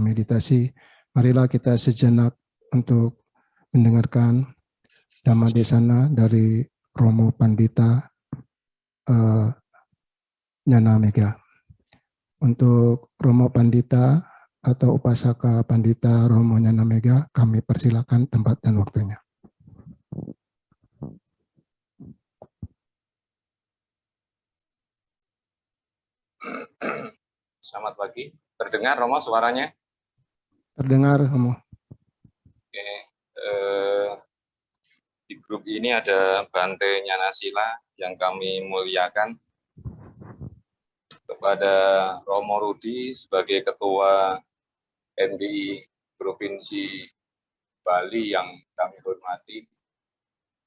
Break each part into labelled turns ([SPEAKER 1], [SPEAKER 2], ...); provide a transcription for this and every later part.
[SPEAKER 1] bermeditasi. Marilah kita sejenak untuk mendengarkan Dhamma Desana dari Romo Pandita Nyana Mega. Untuk Romo Pandita atau Upasaka Pandita Romo Nyana Mega, kami persilakan tempat dan waktunya.
[SPEAKER 2] Selamat pagi. Terdengar Romo suaranya?
[SPEAKER 1] Terdengar, Romo.
[SPEAKER 2] Oke. Di grup ini ada Bante Nyanasila yang kami muliakan. Kepada Romo Rudi sebagai Ketua MBI Provinsi Bali yang kami hormati.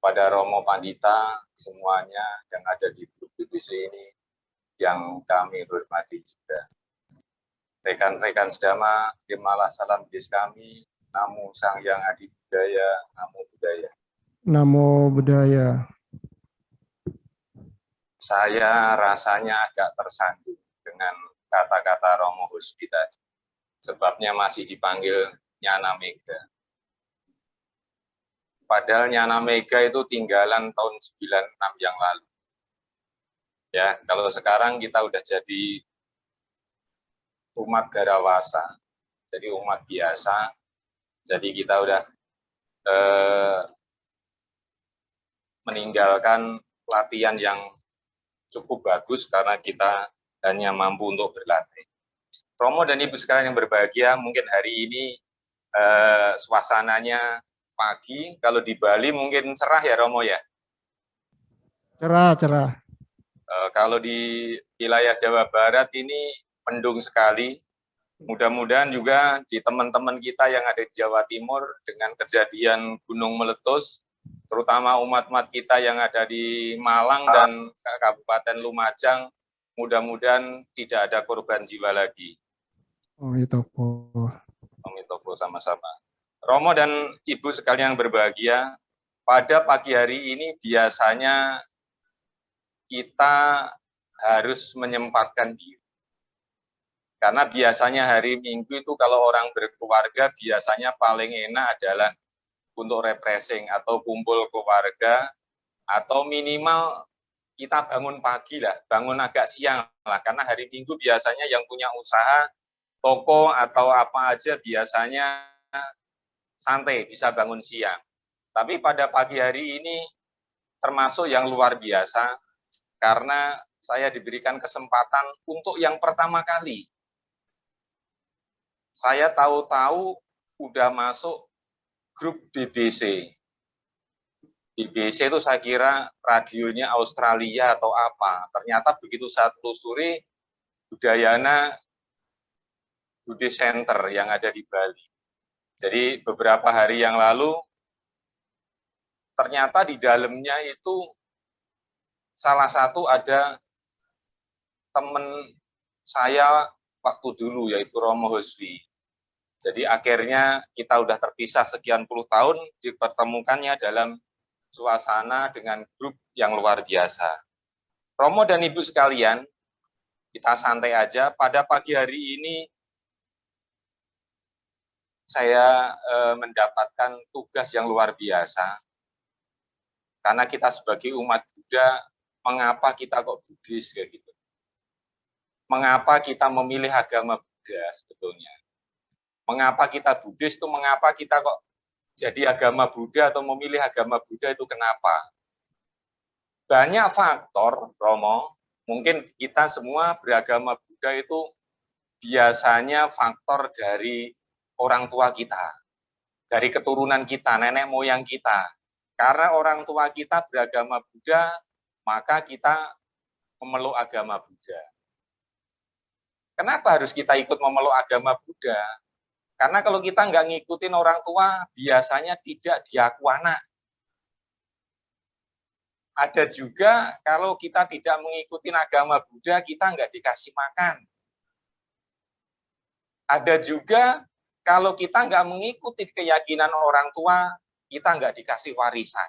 [SPEAKER 2] Pada Romo Pandita semuanya yang ada di grup BBC ini yang kami hormati juga. Rekan-rekan sedama, terimalah salam bis kami, Namo Sang Hyang Adi Budaya, Namo Buddhaya.
[SPEAKER 1] Namo Buddhaya.
[SPEAKER 2] Saya rasanya agak tersandung dengan kata-kata Romo Husbi tadi. Sebabnya masih dipanggil Nyana Mega. Padahal Nyana Mega itu tinggalan tahun 96 yang lalu. Ya, kalau sekarang kita udah jadi umat Garawasa, jadi umat biasa. Jadi kita udah meninggalkan latihan yang cukup bagus karena kita hanya mampu untuk berlatih. Romo dan Ibu sekalian yang berbahagia, mungkin hari ini suasananya pagi, kalau di Bali mungkin cerah ya Romo ya?
[SPEAKER 1] Cerah.
[SPEAKER 2] Kalau di wilayah Jawa Barat ini mendung sekali. Mudah-mudahan juga di teman-teman kita yang ada di Jawa Timur dengan kejadian gunung meletus, terutama umat-umat kita yang ada di Malang dan Kabupaten Lumajang, mudah-mudahan tidak ada korban jiwa lagi. Omitopo sama-sama. Romo dan Ibu sekalian yang berbahagia, pada pagi hari ini biasanya kita harus menyempatkan diri. Karena biasanya hari Minggu itu kalau orang berkeluarga biasanya paling enak adalah untuk refreshing atau kumpul keluarga, atau minimal kita bangun pagi lah, bangun agak siang lah, karena hari Minggu biasanya yang punya usaha, toko atau apa aja biasanya santai, bisa bangun siang. Tapi pada pagi hari ini termasuk yang luar biasa, karena saya diberikan kesempatan untuk yang pertama kali. Saya tahu-tahu udah masuk grup BBC. BBC itu saya kira radionya Australia atau apa. Ternyata begitu saya telusuri, Budayana Buddhist Center yang ada di Bali. Jadi beberapa hari yang lalu, ternyata di dalamnya itu salah satu ada teman saya waktu dulu, yaitu Romo Husbi. Jadi akhirnya kita udah terpisah sekian puluh tahun, dipertemukannya dalam suasana dengan grup yang luar biasa. Romo dan Ibu sekalian, kita santai aja. Pada pagi hari ini, saya mendapatkan tugas yang luar biasa. Karena kita sebagai umat Buddha, mengapa kita kok Buddhis kayak gitu? Mengapa kita memilih agama Buddha sebetulnya? Mengapa kita Buddhis itu, mengapa kita kok jadi agama Buddha atau memilih agama Buddha itu kenapa? Banyak faktor, Romo, mungkin kita semua beragama Buddha itu biasanya faktor dari orang tua kita, dari keturunan kita, nenek moyang kita. Karena orang tua kita beragama Buddha, maka kita memeluk agama Buddha. Kenapa harus kita ikut memeluk agama Buddha? Karena kalau kita nggak ngikutin orang tua, biasanya tidak diaku anak. Ada juga kalau kita tidak mengikuti agama Buddha, kita nggak dikasih makan. Ada juga kalau kita nggak mengikuti keyakinan orang tua, kita nggak dikasih warisan.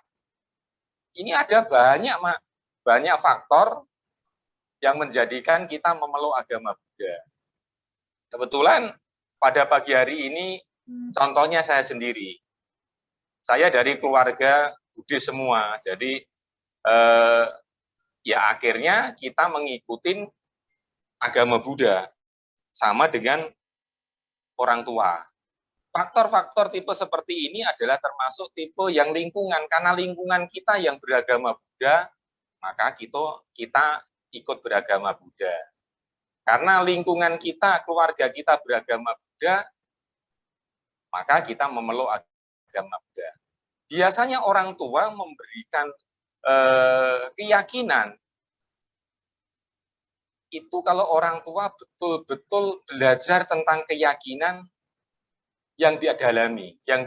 [SPEAKER 2] Ini ada banyak faktor yang menjadikan kita memeluk agama Buddha. Kebetulan pada pagi hari ini, contohnya saya sendiri. Saya dari keluarga Buddhis semua, jadi ya akhirnya kita mengikuti agama Buddha, sama dengan orang tua. Faktor-faktor tipe seperti ini adalah termasuk tipe yang lingkungan, karena lingkungan kita yang beragama Buddha, maka kita ikut beragama Buddha. Karena lingkungan kita, keluarga kita beragama Buddha, maka kita memeluk agama Buddha. Biasanya orang tua memberikan keyakinan, itu kalau orang tua betul-betul belajar tentang keyakinan yang dia dalami, yang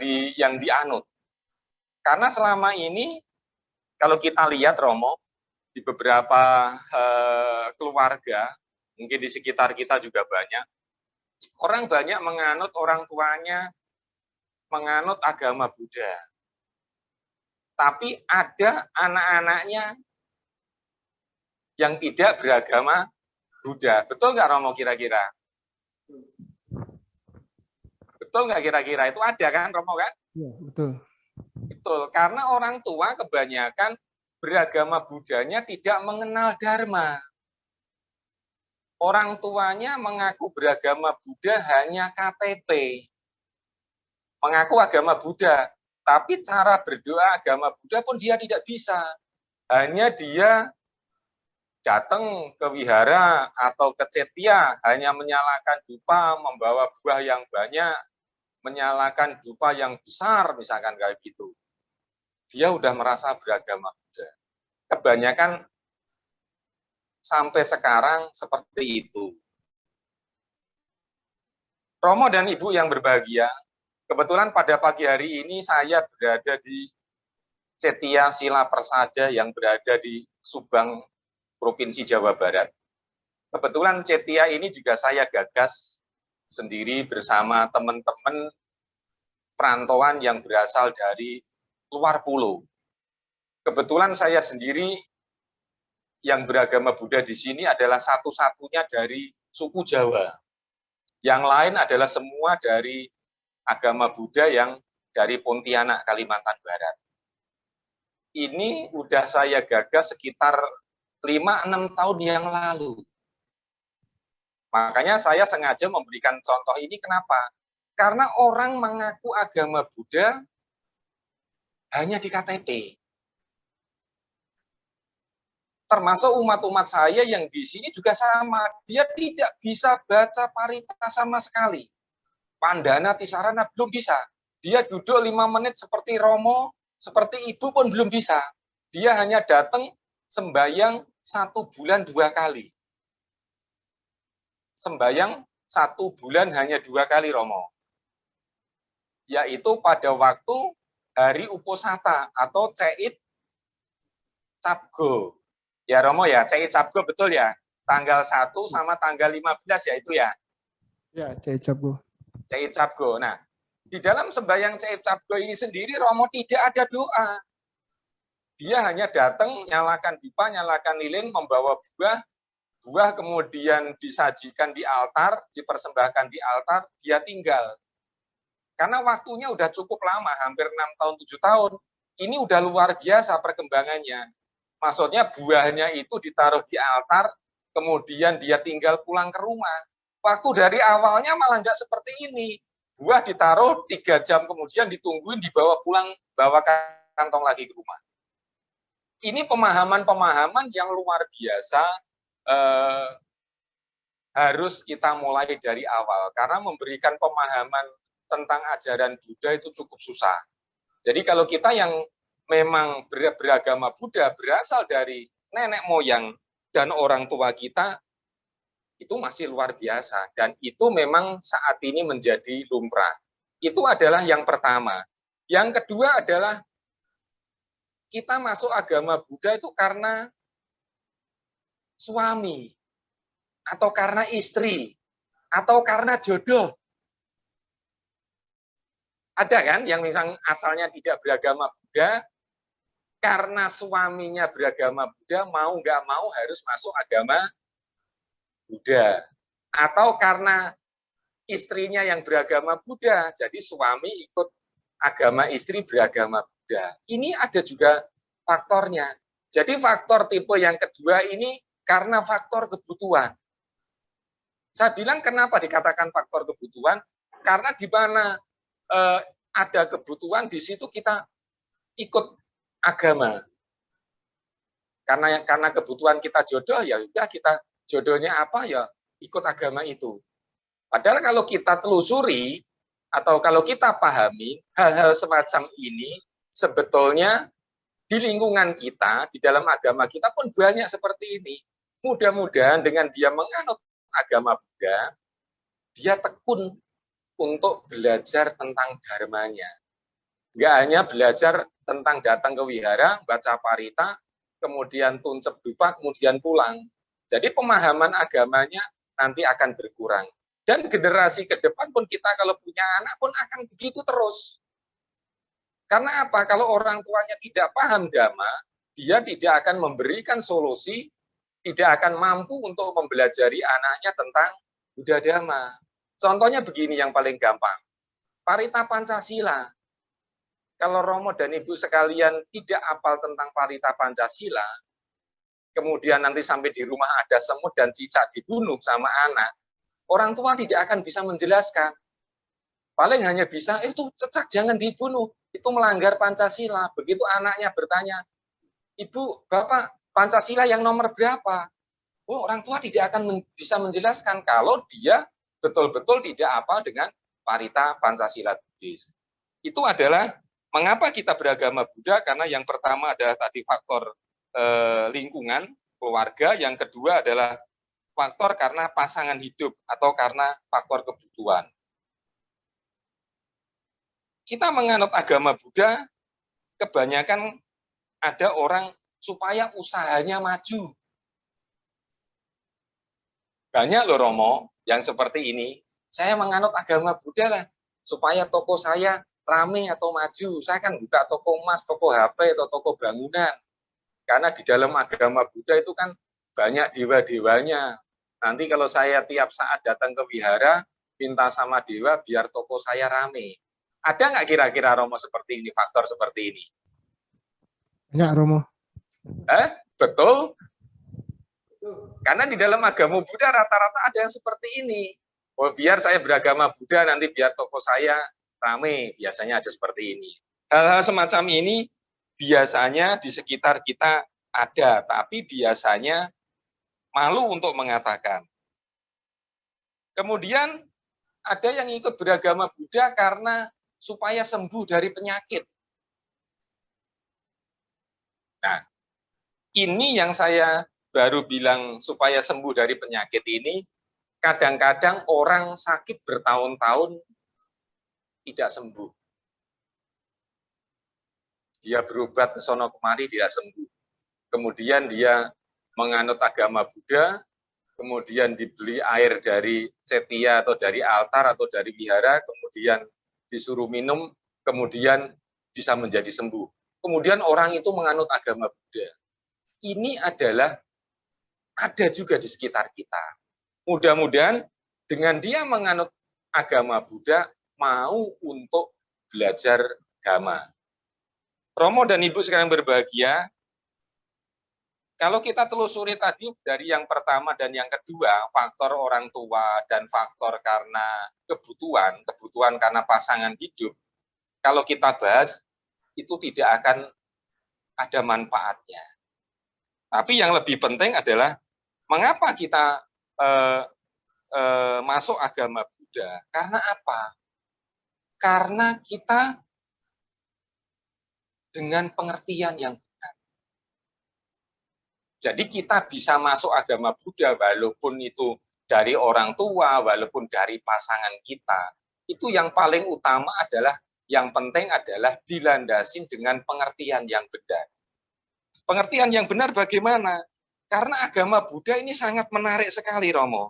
[SPEAKER 2] dianut. Karena selama ini, kalau kita lihat Romo, di beberapa keluarga, mungkin di sekitar kita juga banyak, orang banyak menganut orang tuanya, menganut agama Buddha. Tapi ada anak-anaknya yang tidak beragama Buddha. Betul nggak Romo kira-kira? Betul nggak kira-kira? Itu ada kan Romo kan?
[SPEAKER 1] Iya, betul.
[SPEAKER 2] Betul, karena orang tua kebanyakan beragama Buddhanya tidak mengenal Dharma. Orang tuanya mengaku beragama Buddha hanya KTP. Mengaku agama Buddha, tapi cara berdoa agama Buddha pun dia tidak bisa. Hanya dia datang ke wihara atau ke cetia, hanya menyalakan dupa, membawa buah yang banyak, menyalakan dupa yang besar, misalkan kayak gitu. Dia udah merasa beragama Buddha. Kebanyakan sampai sekarang seperti itu. Romo dan Ibu yang berbahagia, kebetulan pada pagi hari ini saya berada di Cetia Sila Persada yang berada di Subang, Provinsi Jawa Barat. Kebetulan Cetia ini juga saya gagas sendiri bersama teman-teman perantauan yang berasal dari luar pulau. Kebetulan saya sendiri yang beragama Buddha di sini adalah satu-satunya dari suku Jawa. Yang lain adalah semua dari agama Buddha yang dari Pontianak, Kalimantan Barat. Ini udah saya gagas sekitar 5-6 tahun yang lalu. Makanya saya sengaja memberikan contoh ini kenapa? Karena orang mengaku agama Buddha hanya di KTP. Termasuk umat-umat saya yang di sini juga sama. Dia tidak bisa baca parita sama sekali. Pandana, Tisarana belum bisa. Dia duduk 5 menit seperti Romo, seperti Ibu pun belum bisa. Dia hanya datang sembahyang 1 bulan 2 kali. Sembahyang 1 bulan hanya 2 kali Romo. Yaitu pada waktu hari Uposata atau Ceit Sabgo. Ya Romo ya, Ceit Sabgo betul ya? Tanggal 1 sama tanggal 15 ya itu ya?
[SPEAKER 1] Ya, Ceit Sabgo.
[SPEAKER 2] Ceit Sabgo. Nah, di dalam sembahyang Ceit Sabgo ini sendiri Romo tidak ada doa. Dia hanya datang, nyalakan dupa, nyalakan lilin, membawa buah kemudian disajikan di altar, dipersembahkan di altar, dia tinggal. Karena waktunya udah cukup lama, hampir 6 tahun, 7 tahun. Ini udah luar biasa perkembangannya. Maksudnya buahnya itu ditaruh di altar, kemudian dia tinggal pulang ke rumah. Waktu dari awalnya malah nggak seperti ini. Buah ditaruh 3 jam kemudian ditungguin, dibawa pulang, bawa kantong lagi ke rumah. Ini pemahaman-pemahaman yang luar biasa harus kita mulai dari awal. Karena memberikan pemahaman tentang ajaran Buddha itu cukup susah. Jadi kalau kita yang memang beragama Buddha berasal dari nenek moyang dan orang tua kita, itu masih luar biasa. Dan itu memang saat ini menjadi lumrah. Itu adalah yang pertama. Yang kedua adalah kita masuk agama Buddha itu karena suami, atau karena istri, atau karena jodoh. Ada kan yang memang asalnya tidak beragama Buddha, karena suaminya beragama Buddha, mau nggak mau harus masuk agama Buddha. Atau karena istrinya yang beragama Buddha, jadi suami ikut agama istri beragama Buddha. Ini ada juga faktornya. Jadi faktor tipe yang kedua ini karena faktor kebutuhan. Saya bilang kenapa dikatakan faktor kebutuhan? Karena di mana ada kebutuhan, di situ kita ikut agama. Karena kebutuhan kita jodoh, ya udah kita jodohnya apa ya ikut agama itu. Padahal kalau kita telusuri atau kalau kita pahami hal-hal semacam ini sebetulnya di lingkungan kita, di dalam agama kita pun banyak seperti ini. Mudah-mudahan dengan dia menganut agama Buddha, dia tekun untuk belajar tentang dharmanya. Nggak hanya belajar tentang datang ke wihara, baca parita, kemudian tuncep dupa, kemudian pulang. Jadi pemahaman agamanya nanti akan berkurang. Dan generasi ke depan pun kita kalau punya anak pun akan begitu terus. Karena apa? Kalau orang tuanya tidak paham dhamma, dia tidak akan memberikan solusi, tidak akan mampu untuk mempelajari anaknya tentang Buddha Dhamma. Contohnya begini yang paling gampang. Parita Pancasila. Kalau Romo dan Ibu sekalian tidak hafal tentang Parita Pancasila, kemudian nanti sampai di rumah ada semut dan cicak dibunuh sama anak, orang tua tidak akan bisa menjelaskan. Paling hanya bisa, itu cicak jangan dibunuh, itu melanggar Pancasila. Begitu anaknya bertanya, Ibu, Bapak, Pancasila yang nomor berapa? Oh, orang tua tidak akan bisa menjelaskan kalau dia betul-betul tidak hafal dengan Parita Pancasila Buddhis. Itu adalah mengapa kita beragama Buddha, karena yang pertama adalah tadi faktor lingkungan, keluarga, yang kedua adalah faktor karena pasangan hidup atau karena faktor kebutuhan. Kita menganut agama Buddha, kebanyakan ada orang supaya usahanya maju. Banyak loh Romo yang seperti ini. Saya menganut agama Buddha lah, supaya toko saya rame atau maju. Saya kan buka toko emas, toko HP, atau toko bangunan. Karena di dalam agama Buddha itu kan banyak dewa-dewanya. Nanti kalau saya tiap saat datang ke wihara, minta sama dewa biar toko saya rame. Ada nggak kira-kira Romo seperti ini, faktor seperti ini?
[SPEAKER 1] Banyak Romo.
[SPEAKER 2] Betul. Karena di dalam agama Buddha rata-rata ada yang seperti ini. Oh, biar saya beragama Buddha, nanti biar toko saya rame. Biasanya ada seperti ini. Hal-hal semacam ini biasanya di sekitar kita ada, tapi biasanya malu untuk mengatakan. Kemudian ada yang ikut beragama Buddha karena supaya sembuh dari penyakit. Nah, ini yang saya baru bilang supaya sembuh dari penyakit ini, kadang-kadang orang sakit bertahun-tahun tidak sembuh. Dia berobat ke sono kemari tidak sembuh. Kemudian dia menganut agama Buddha, kemudian dibeli air dari setia atau dari altar atau dari wihara, kemudian disuruh minum, kemudian bisa menjadi sembuh. Kemudian orang itu menganut agama Buddha. Ini adalah ada juga di sekitar kita. Mudah-mudahan dengan dia menganut agama Buddha, mau untuk belajar Dhamma. Romo dan Ibu sekalian berbahagia, kalau kita telusuri tadi dari yang pertama dan yang kedua, faktor orang tua dan faktor karena kebutuhan karena pasangan hidup, kalau kita bahas, itu tidak akan ada manfaatnya. Tapi yang lebih penting adalah, mengapa kita masuk agama Buddha? Karena apa? Karena kita dengan pengertian yang benar. Jadi kita bisa masuk agama Buddha walaupun itu dari orang tua, walaupun dari pasangan kita. Itu yang paling utama adalah, yang penting adalah dilandasin dengan pengertian yang benar. Pengertian yang benar bagaimana? Karena agama Buddha ini sangat menarik sekali, Romo.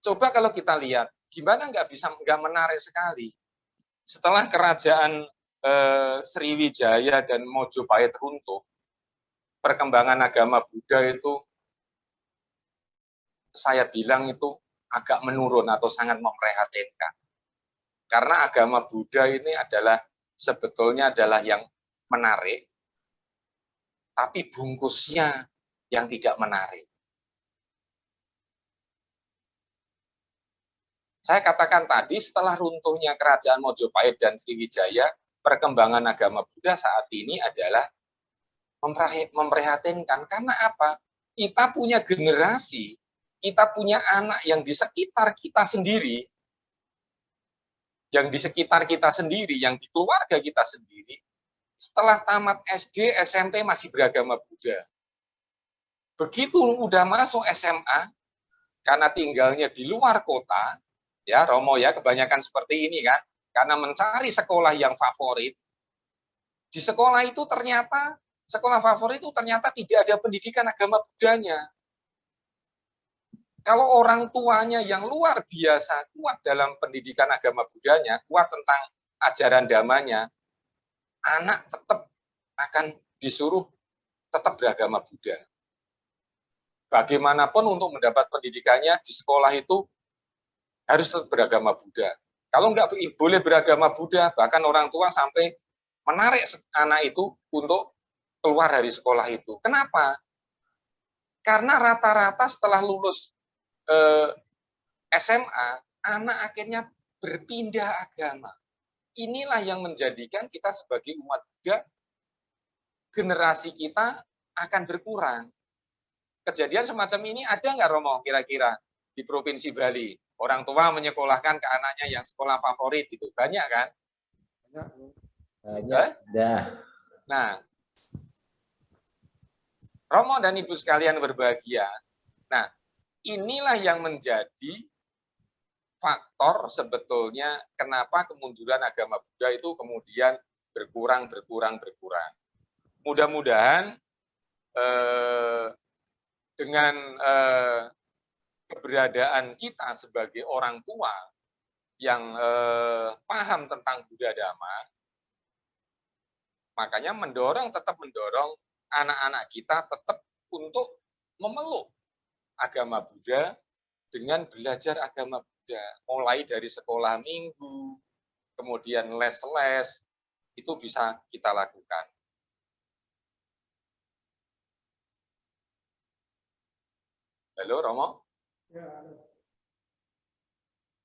[SPEAKER 2] Coba kalau kita lihat, gimana nggak menarik sekali? Setelah kerajaan Sriwijaya dan Mojopahit runtuh, perkembangan agama Buddha itu saya bilang itu agak menurun atau sangat memprihatinkan. Karena agama Buddha ini adalah sebetulnya adalah yang menarik, tapi bungkusnya yang tidak menarik. Saya katakan tadi, setelah runtuhnya kerajaan Mojopahit dan Sriwijaya, perkembangan agama Buddha saat ini adalah memprihatinkan. Karena apa? Kita punya generasi, kita punya anak yang di sekitar kita sendiri, yang di keluarga kita sendiri, setelah tamat SD, SMP masih beragama Buddha. Begitu udah masuk SMA, karena tinggalnya di luar kota, ya Romo ya, kebanyakan seperti ini kan, karena mencari sekolah yang favorit, di sekolah itu ternyata, sekolah favorit itu ternyata tidak ada pendidikan agama Buddhanya. Kalau orang tuanya yang luar biasa kuat dalam pendidikan agama Buddhanya, kuat tentang ajaran damanya, anak tetap akan disuruh tetap beragama Buddha. Bagaimanapun untuk mendapat pendidikannya di sekolah itu harus tetap beragama Buddha. Kalau nggak boleh beragama Buddha, bahkan orang tua sampai menarik anak itu untuk keluar dari sekolah itu. Kenapa? Karena rata-rata setelah lulus SMA, anak akhirnya berpindah agama. Inilah yang menjadikan kita sebagai umat Buddha, generasi kita akan berkurang. Kejadian semacam ini ada nggak, Romo, kira-kira di Provinsi Bali? Orang tua menyekolahkan ke anaknya yang sekolah favorit itu. Banyak kan?
[SPEAKER 3] Banyak.
[SPEAKER 2] Nah, Romo dan Ibu sekalian berbahagia. Nah, inilah yang menjadi faktor sebetulnya kenapa kemunduran agama Buddha itu kemudian berkurang. Mudah-mudahan dengan keberadaan kita sebagai orang tua yang paham tentang Buddha Dhamma, makanya tetap mendorong anak-anak kita tetap untuk memeluk agama Buddha dengan belajar agama Buddha, mulai dari sekolah minggu, kemudian les-les, itu bisa kita lakukan. Halo, Romo?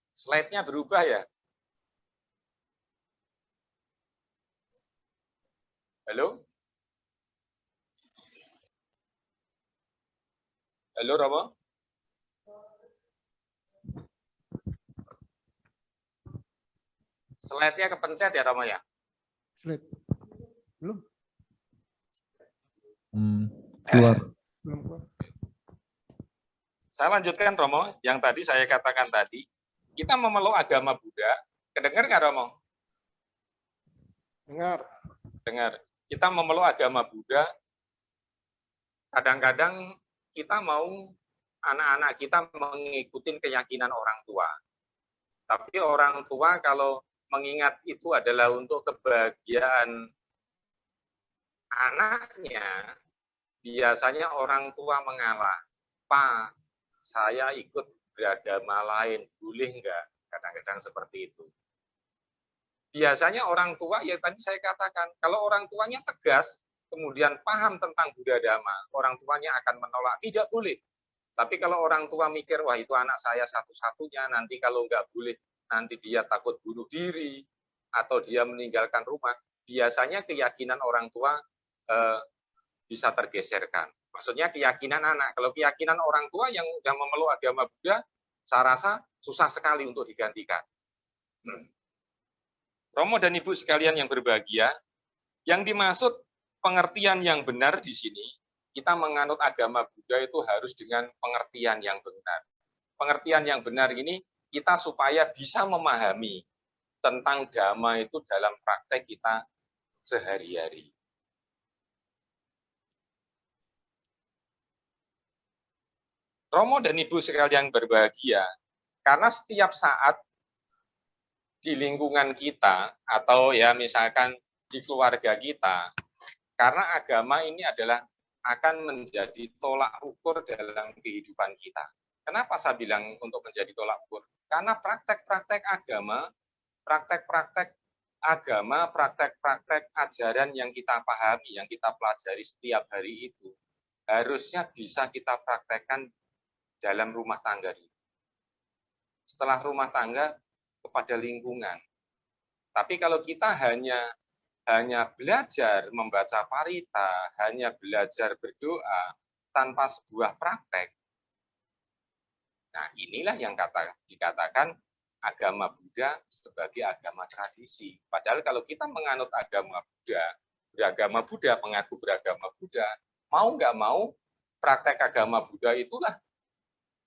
[SPEAKER 2] Slide-nya berubah ya? Halo? Halo, Romo? Slide-nya kepencet ya, Romo ya?
[SPEAKER 1] Slide. Belum?
[SPEAKER 3] Keluar.
[SPEAKER 1] Belum keluar.
[SPEAKER 2] Saya lanjutkan, Romo, yang tadi saya katakan tadi, kita memeluk agama Buddha, kedengar nggak, Romo?
[SPEAKER 1] Dengar.
[SPEAKER 2] Dengar. Kita memeluk agama Buddha, kadang-kadang kita mau anak-anak kita mengikuti keyakinan orang tua. Tapi orang tua kalau mengingat itu adalah untuk kebahagiaan anaknya, biasanya orang tua mengalah. Pak, saya ikut beragama lain, boleh enggak? Kadang-kadang seperti itu. Biasanya orang tua, ya tadi saya katakan, kalau orang tuanya tegas, kemudian paham tentang Buddha Dhamma, orang tuanya akan menolak, tidak boleh. Tapi kalau orang tua mikir, wah itu anak saya satu-satunya, nanti kalau enggak boleh, nanti dia takut bunuh diri, atau dia meninggalkan rumah, biasanya keyakinan orang tua bisa tergeserkan. Maksudnya keyakinan anak. Kalau keyakinan orang tua yang sudah memeluk agama Buddha, saya rasa susah sekali untuk digantikan. Romo dan Ibu sekalian yang berbahagia, yang dimaksud pengertian yang benar di sini, kita menganut agama Buddha itu harus dengan pengertian yang benar. Pengertian yang benar ini kita supaya bisa memahami tentang Dhamma itu dalam praktek kita sehari-hari. Romo dan Ibu sekalian berbahagia, karena setiap saat di lingkungan kita, atau ya misalkan di keluarga kita, karena agama ini adalah akan menjadi tolak ukur dalam kehidupan kita. Kenapa saya bilang untuk menjadi tolak ukur? Karena praktek-praktek agama, praktek-praktek ajaran yang kita pahami, yang kita pelajari setiap hari itu, harusnya bisa kita praktekkan dalam rumah tangga. Setelah rumah tangga, kepada lingkungan. Tapi kalau kita hanya belajar membaca parita, hanya belajar berdoa, tanpa sebuah praktek, nah inilah yang dikatakan agama Buddha sebagai agama tradisi. Padahal kalau kita menganut agama Buddha, beragama Buddha, mengaku beragama Buddha, mau nggak mau, praktek agama Buddha itulah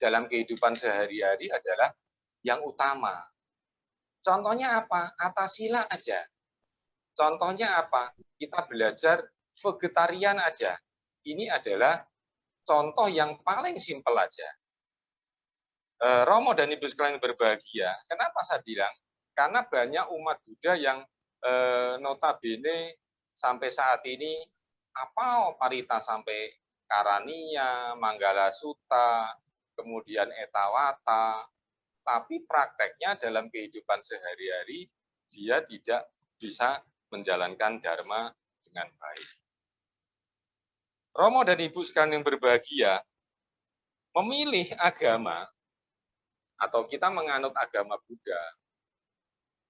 [SPEAKER 2] dalam kehidupan sehari-hari adalah yang utama. Contohnya apa? Atasila aja. Contohnya apa? Kita belajar vegetarian aja. Ini adalah contoh yang paling simpel aja. Romo dan Ibu sekalian berbahagia. Kenapa saya bilang? Karena banyak umat Buddha yang notabene sampai saat ini apa parita sampai Karania, Manggala Sutta, kemudian Etawata, tapi prakteknya dalam kehidupan sehari-hari dia tidak bisa menjalankan dharma dengan baik. Romo dan Ibu sekalian yang berbahagia, memilih agama atau kita menganut agama Buddha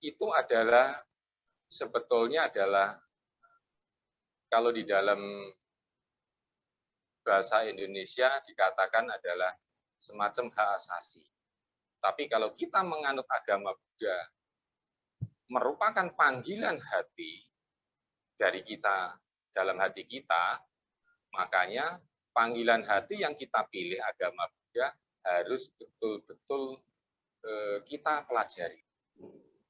[SPEAKER 2] itu adalah sebetulnya adalah kalau di dalam bahasa Indonesia dikatakan adalah semacam hak asasi. Tapi kalau kita menganut agama Buddha merupakan panggilan hati dari kita dalam hati kita, makanya panggilan hati yang kita pilih agama Buddha harus betul-betul kita pelajari.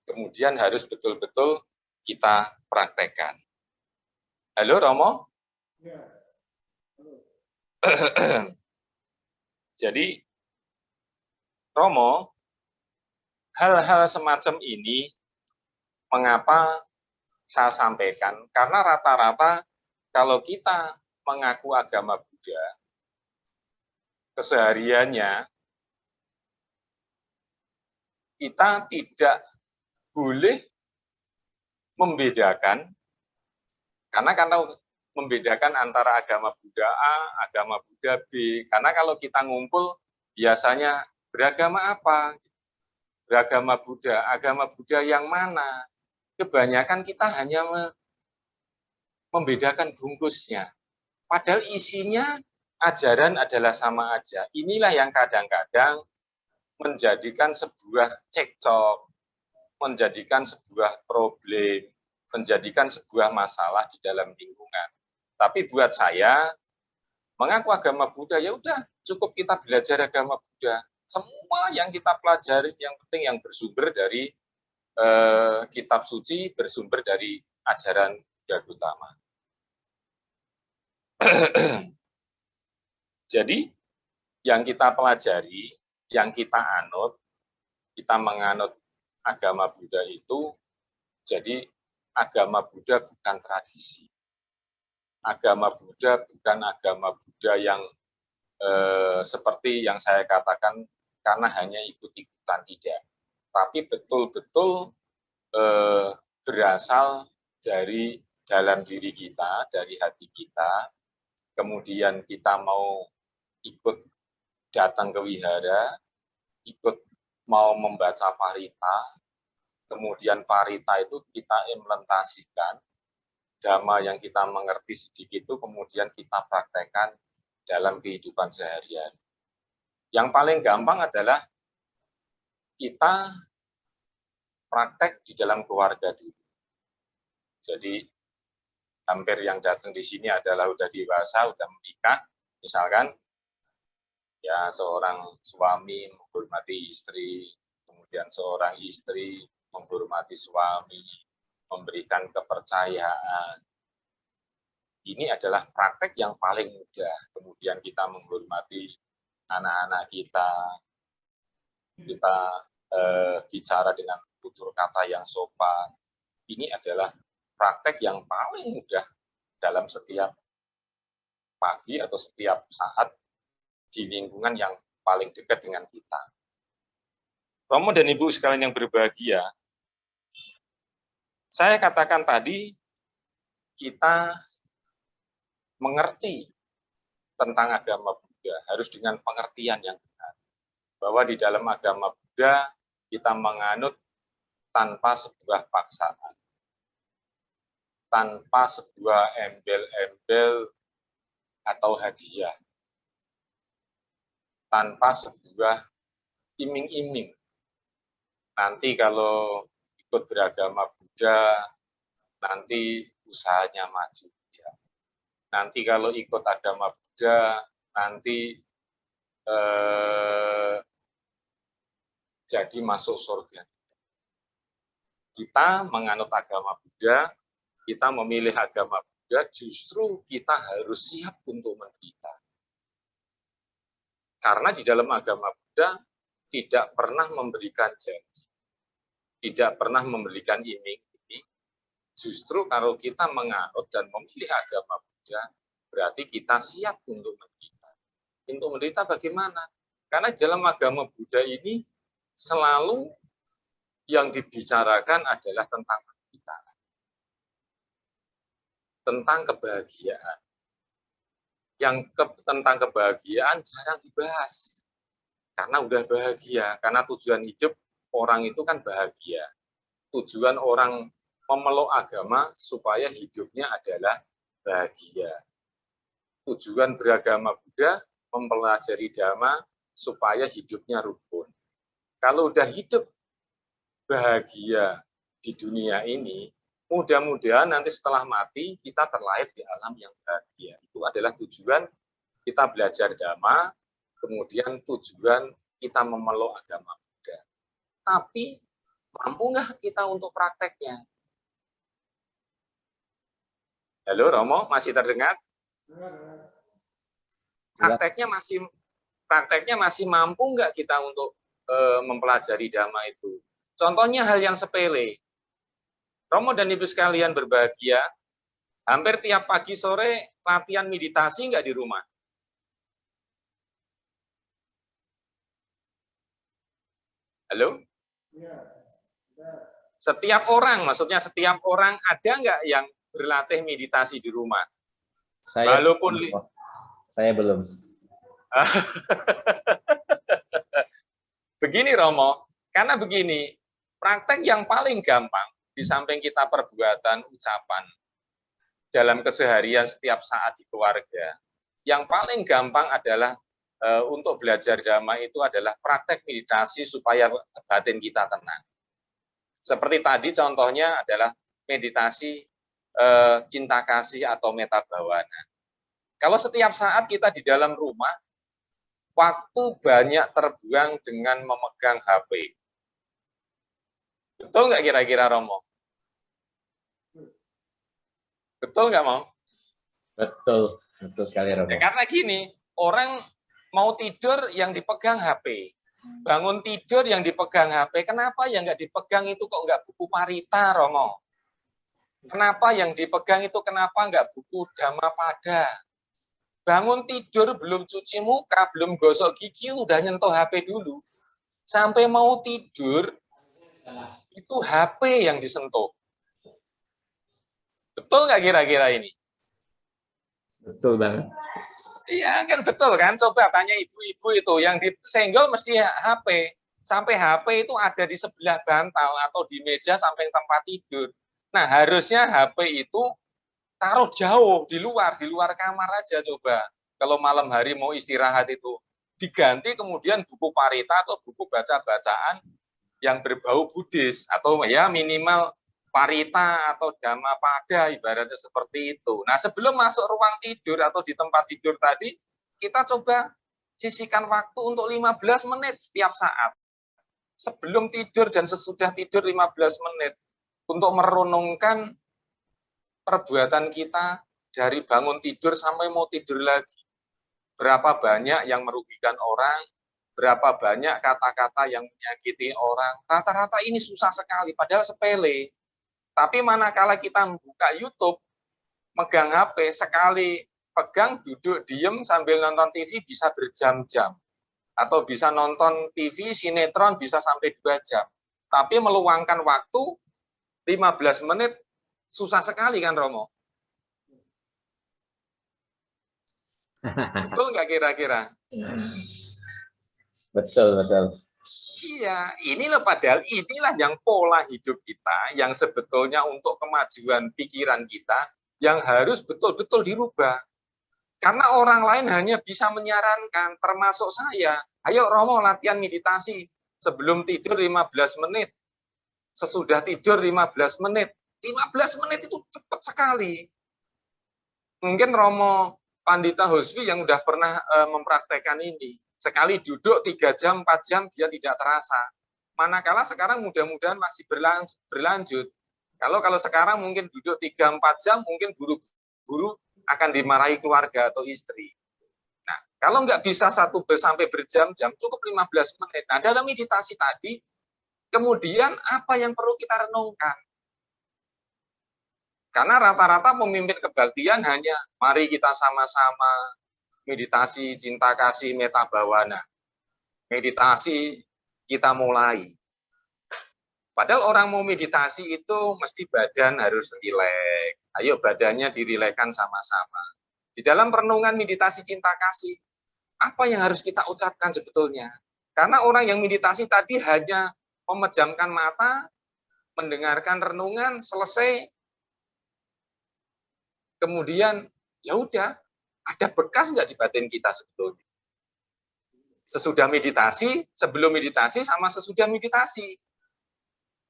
[SPEAKER 2] Kemudian harus betul-betul kita praktekkan. Halo Romo? Ya. Jadi Romo, hal-hal semacam ini mengapa saya sampaikan? Karena rata-rata kalau kita mengaku agama Buddha, kesehariannya kita tidak boleh membedakan, karena membedakan antara agama Buddha A, agama Buddha B, karena kalau kita ngumpul biasanya beragama apa? Beragama Buddha, agama Buddha yang mana? Kebanyakan kita hanya membedakan bungkusnya, padahal isinya ajaran adalah sama aja. Inilah yang kadang-kadang menjadikan sebuah cekcok, menjadikan sebuah problem, menjadikan sebuah masalah di dalam lingkungan. Tapi buat saya, mengaku agama Buddha, ya udah cukup kita belajar agama Buddha. Semua yang kita pelajari, yang penting yang bersumber dari kitab suci, bersumber dari ajaran Buddha Gautama. Jadi, yang kita pelajari, yang kita anut, kita menganut agama Buddha itu, jadi agama Buddha bukan tradisi. Agama Buddha bukan agama Buddha yang seperti yang saya katakan karena hanya ikut-ikutan, tidak. Tapi betul-betul berasal dari dalam diri kita, dari hati kita, kemudian kita mau ikut datang ke wihara, ikut mau membaca parita, kemudian parita itu kita implementasikan, dhamma yang kita mengerti sedikit itu kemudian kita praktekkan dalam kehidupan seharian. Yang paling gampang adalah kita praktek di dalam keluarga dulu. Jadi hampir yang datang di sini adalah udah dewasa, udah menikah, misalkan ya seorang suami menghormati istri, kemudian seorang istri menghormati suami, memberikan kepercayaan. Ini adalah praktek yang paling mudah. Kemudian kita menghormati anak-anak kita bicara dengan tutur kata yang sopan. Ini adalah praktek yang paling mudah dalam setiap pagi atau setiap saat di lingkungan yang paling dekat dengan kita. Romo dan Ibu sekalian yang berbahagia, saya katakan tadi, kita mengerti tentang agama Buddha harus dengan pengertian yang benar. Bahwa di dalam agama Buddha kita menganut tanpa sebuah paksaan, tanpa sebuah embel-embel atau hadiah, tanpa sebuah iming-iming. Nanti kalau ikut beragama Buddha, nanti usahanya maju. Nanti kalau ikut agama Buddha, nanti jadi masuk surga. Kita menganut agama Buddha, kita memilih agama Buddha, justru kita harus siap untuk menderita. Karena di dalam agama Buddha tidak pernah memberikan janji, tidak pernah memberikan iming-iming. Justru kalau kita menganut dan memilih agama Buddha, berarti kita siap untuk menderita. Untuk menderita bagaimana? Karena di dalam agama Buddha ini selalu yang dibicarakan adalah tentang penderitaan, tentang kebahagiaan. Tentang kebahagiaan jarang dibahas, karena udah bahagia, karena tujuan hidup orang itu kan bahagia. Tujuan orang memeluk agama supaya hidupnya adalah bahagia. Tujuan beragama Buddha mempelajari Dhamma supaya hidupnya rukun. Kalau udah hidup bahagia di dunia ini, mudah-mudahan nanti setelah mati kita terlahir di alam yang bahagia. Itu adalah tujuan kita belajar Dhamma, kemudian tujuan kita memeluk agama Buddha. Tapi mampu nggak kita untuk prakteknya? Halo Romo, masih terdengar? Prakteknya masih mampu nggak kita untuk mempelajari Dhamma itu? Contohnya hal yang sepele. Romo dan Ibu sekalian berbahagia, hampir tiap pagi sore latihan meditasi nggak di rumah? Halo? Setiap orang, maksudnya setiap orang ada nggak yang berlatih meditasi di rumah?
[SPEAKER 3] Saya belum.
[SPEAKER 2] Begini Romo, karena begini, praktek yang paling gampang di samping kita perbuatan, ucapan, dalam keseharian setiap saat di keluarga, yang paling gampang adalah untuk belajar Dhamma itu adalah praktek meditasi supaya batin kita tenang. Seperti tadi contohnya adalah meditasi cinta kasih atau metta bhavana. Kalau setiap saat kita di dalam rumah, waktu banyak terbuang dengan memegang HP. Betul nggak kira-kira Romo? Betul nggak mau?
[SPEAKER 3] Betul sekali Romo.
[SPEAKER 2] Ya, karena gini, orang mau tidur yang dipegang HP, bangun tidur yang dipegang HP. Kenapa yang nggak dipegang itu kok nggak buku Parita, Romo? Kenapa yang dipegang itu kenapa nggak buku Dhammapada? Bangun tidur belum cuci muka, belum gosok gigi, udah nyentuh HP dulu. Sampai mau tidur, itu HP yang disentuh. Betul nggak kira-kira ini?
[SPEAKER 3] Betul banget.
[SPEAKER 2] Iya kan betul kan? Coba tanya ibu-ibu itu, yang disenggol mesti HP. Sampai HP itu ada di sebelah bantal atau di meja samping tempat tidur. Nah harusnya HP itu taruh jauh di luar kamar aja coba. Kalau malam hari mau istirahat itu diganti kemudian buku Parita atau buku baca-bacaan yang berbau Buddhis atau ya minimal Parita atau Dhammapada ibaratnya seperti itu. Nah sebelum masuk ruang tidur atau di tempat tidur tadi kita coba sisihkan waktu untuk 15 menit setiap saat. Sebelum tidur dan sesudah tidur 15 menit untuk merenungkan perbuatan kita dari bangun tidur sampai mau tidur lagi. Berapa banyak yang merugikan orang, berapa banyak kata-kata yang menyakiti orang. Rata-rata ini susah sekali, padahal sepele. Tapi manakala kita membuka YouTube, megang HP, sekali pegang, duduk, diem, sambil nonton TV bisa berjam-jam. atau bisa nonton TV, sinetron bisa sampai 2 jam. Tapi meluangkan waktu 15 menit susah sekali kan Romo? Betul nggak kira-kira?
[SPEAKER 3] Betul, betul.
[SPEAKER 2] Iya, inilah padahal inilah yang pola hidup kita yang sebetulnya untuk kemajuan pikiran kita yang harus betul-betul dirubah. Karena orang lain hanya bisa menyarankan, termasuk saya. Ayo Romo latihan meditasi sebelum tidur 15 menit. Sesudah tidur 15 menit. 15 menit itu cepat sekali. Mungkin Romo Pandita Huswi yang udah pernah mempraktekkan ini. Sekali duduk 3 jam, 4 jam dia tidak terasa. Manakala sekarang mudah-mudahan masih berlanjut. Kalau sekarang mungkin duduk 3-4 jam, mungkin buru-buru akan dimarahi keluarga atau istri. Nah, kalau nggak bisa sampai berjam-jam, cukup 15 menit. Nah, dalam meditasi tadi, kemudian apa yang perlu kita renungkan? Karena rata-rata pemimpin kebaktian hanya mari kita sama-sama meditasi cinta kasih meta bawana. Meditasi kita mulai. Padahal orang mau meditasi itu mesti badan harus rileks. Ayo badannya dirilekkan sama-sama. Di dalam perenungan meditasi cinta kasih, apa yang harus kita ucapkan sebetulnya? Karena orang yang meditasi tadi hanya memejamkan mata, mendengarkan renungan, selesai, kemudian ya udah, ada bekas nggak di batin kita sebetulnya? Sesudah meditasi, sebelum meditasi, sama sesudah meditasi.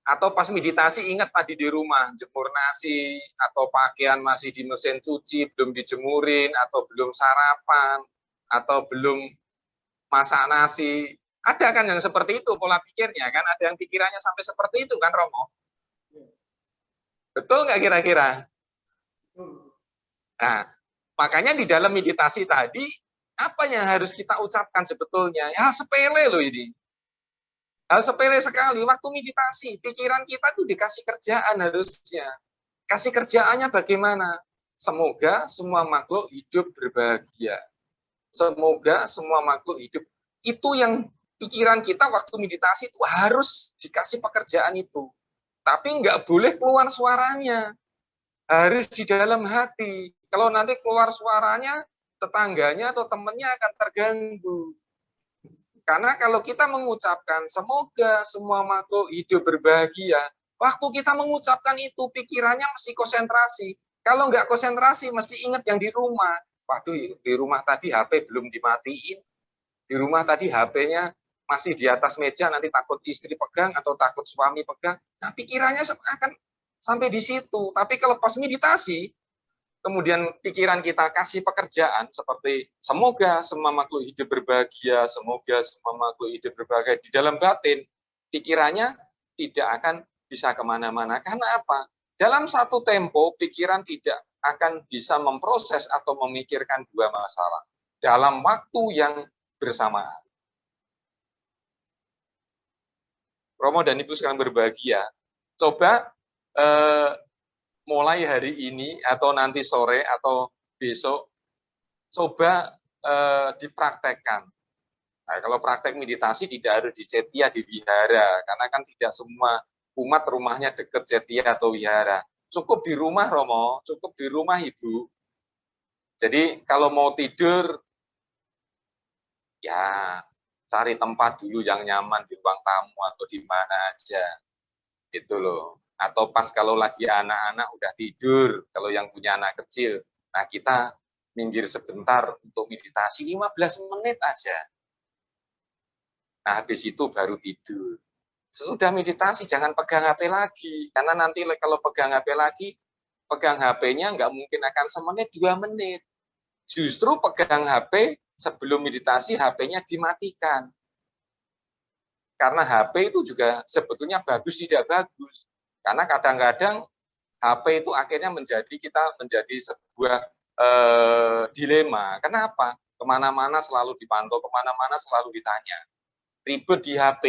[SPEAKER 2] Atau pas meditasi ingat tadi di rumah, jemur nasi, atau pakaian masih di mesin cuci, belum dijemurin, atau belum sarapan, atau belum masak nasi. Ada kan yang seperti itu pola pikirnya, kan? Ada yang pikirannya sampai seperti itu kan, Romo? Betul nggak kira-kira? Nah, makanya di dalam meditasi tadi, apa yang harus kita ucapkan sebetulnya? Ya sepele loh ini. Hal sepele sekali, waktu meditasi, pikiran kita tuh dikasih kerjaan harusnya. Kasih kerjaannya bagaimana? Semoga semua makhluk hidup berbahagia. Semoga semua makhluk hidup. Itu yang pikiran kita waktu meditasi itu harus dikasih pekerjaan itu. Tapi nggak boleh keluar suaranya. Harus di dalam hati. Kalau nanti keluar suaranya, tetangganya atau temannya akan terganggu. Karena kalau kita mengucapkan semoga semua makhluk hidup berbahagia, waktu kita mengucapkan itu pikirannya mesti konsentrasi. Kalau nggak konsentrasi mesti ingat yang di rumah. Waduh, di rumah tadi HP belum dimatiin. Di rumah tadi HP-nya masih di atas meja, nanti takut istri pegang atau takut suami pegang. Nah, pikirannya akan sampai di situ. Tapi kalau pas meditasi, kemudian pikiran kita kasih pekerjaan seperti semoga semua makhluk hidup berbahagia, semoga semua makhluk hidup berbahagia, di dalam batin, pikirannya tidak akan bisa kemana-mana. Karena apa? Dalam satu tempo, pikiran tidak akan bisa memproses atau memikirkan dua masalah dalam waktu yang bersamaan. Romo dan Ibu sekalian berbahagia, coba mulai hari ini atau nanti sore atau besok, coba dipraktekkan. Nah, kalau praktek meditasi tidak harus di cetia, di wihara, karena kan tidak semua umat rumahnya dekat cetia atau wihara. Cukup di rumah, Romo, cukup di rumah, Ibu. Jadi kalau mau tidur, ya cari tempat dulu yang nyaman di ruang tamu atau di mana aja. Itu loh. Atau pas kalau lagi anak-anak udah tidur, kalau yang punya anak kecil, nah kita minggir sebentar untuk meditasi 15 menit aja. Nah, habis itu baru tidur. Sesudah meditasi jangan pegang HP lagi, karena nanti kalau pegang HP lagi, pegang HP-nya nggak mungkin akan semenit, 2 menit. Justru pegang HP sebelum meditasi, HP-nya dimatikan. Karena HP itu juga sebetulnya bagus tidak bagus. Karena kadang-kadang HP itu akhirnya menjadi sebuah dilema. Kenapa? Kemana-mana selalu dipantau, kemana-mana selalu ditanya. Ribet di HP.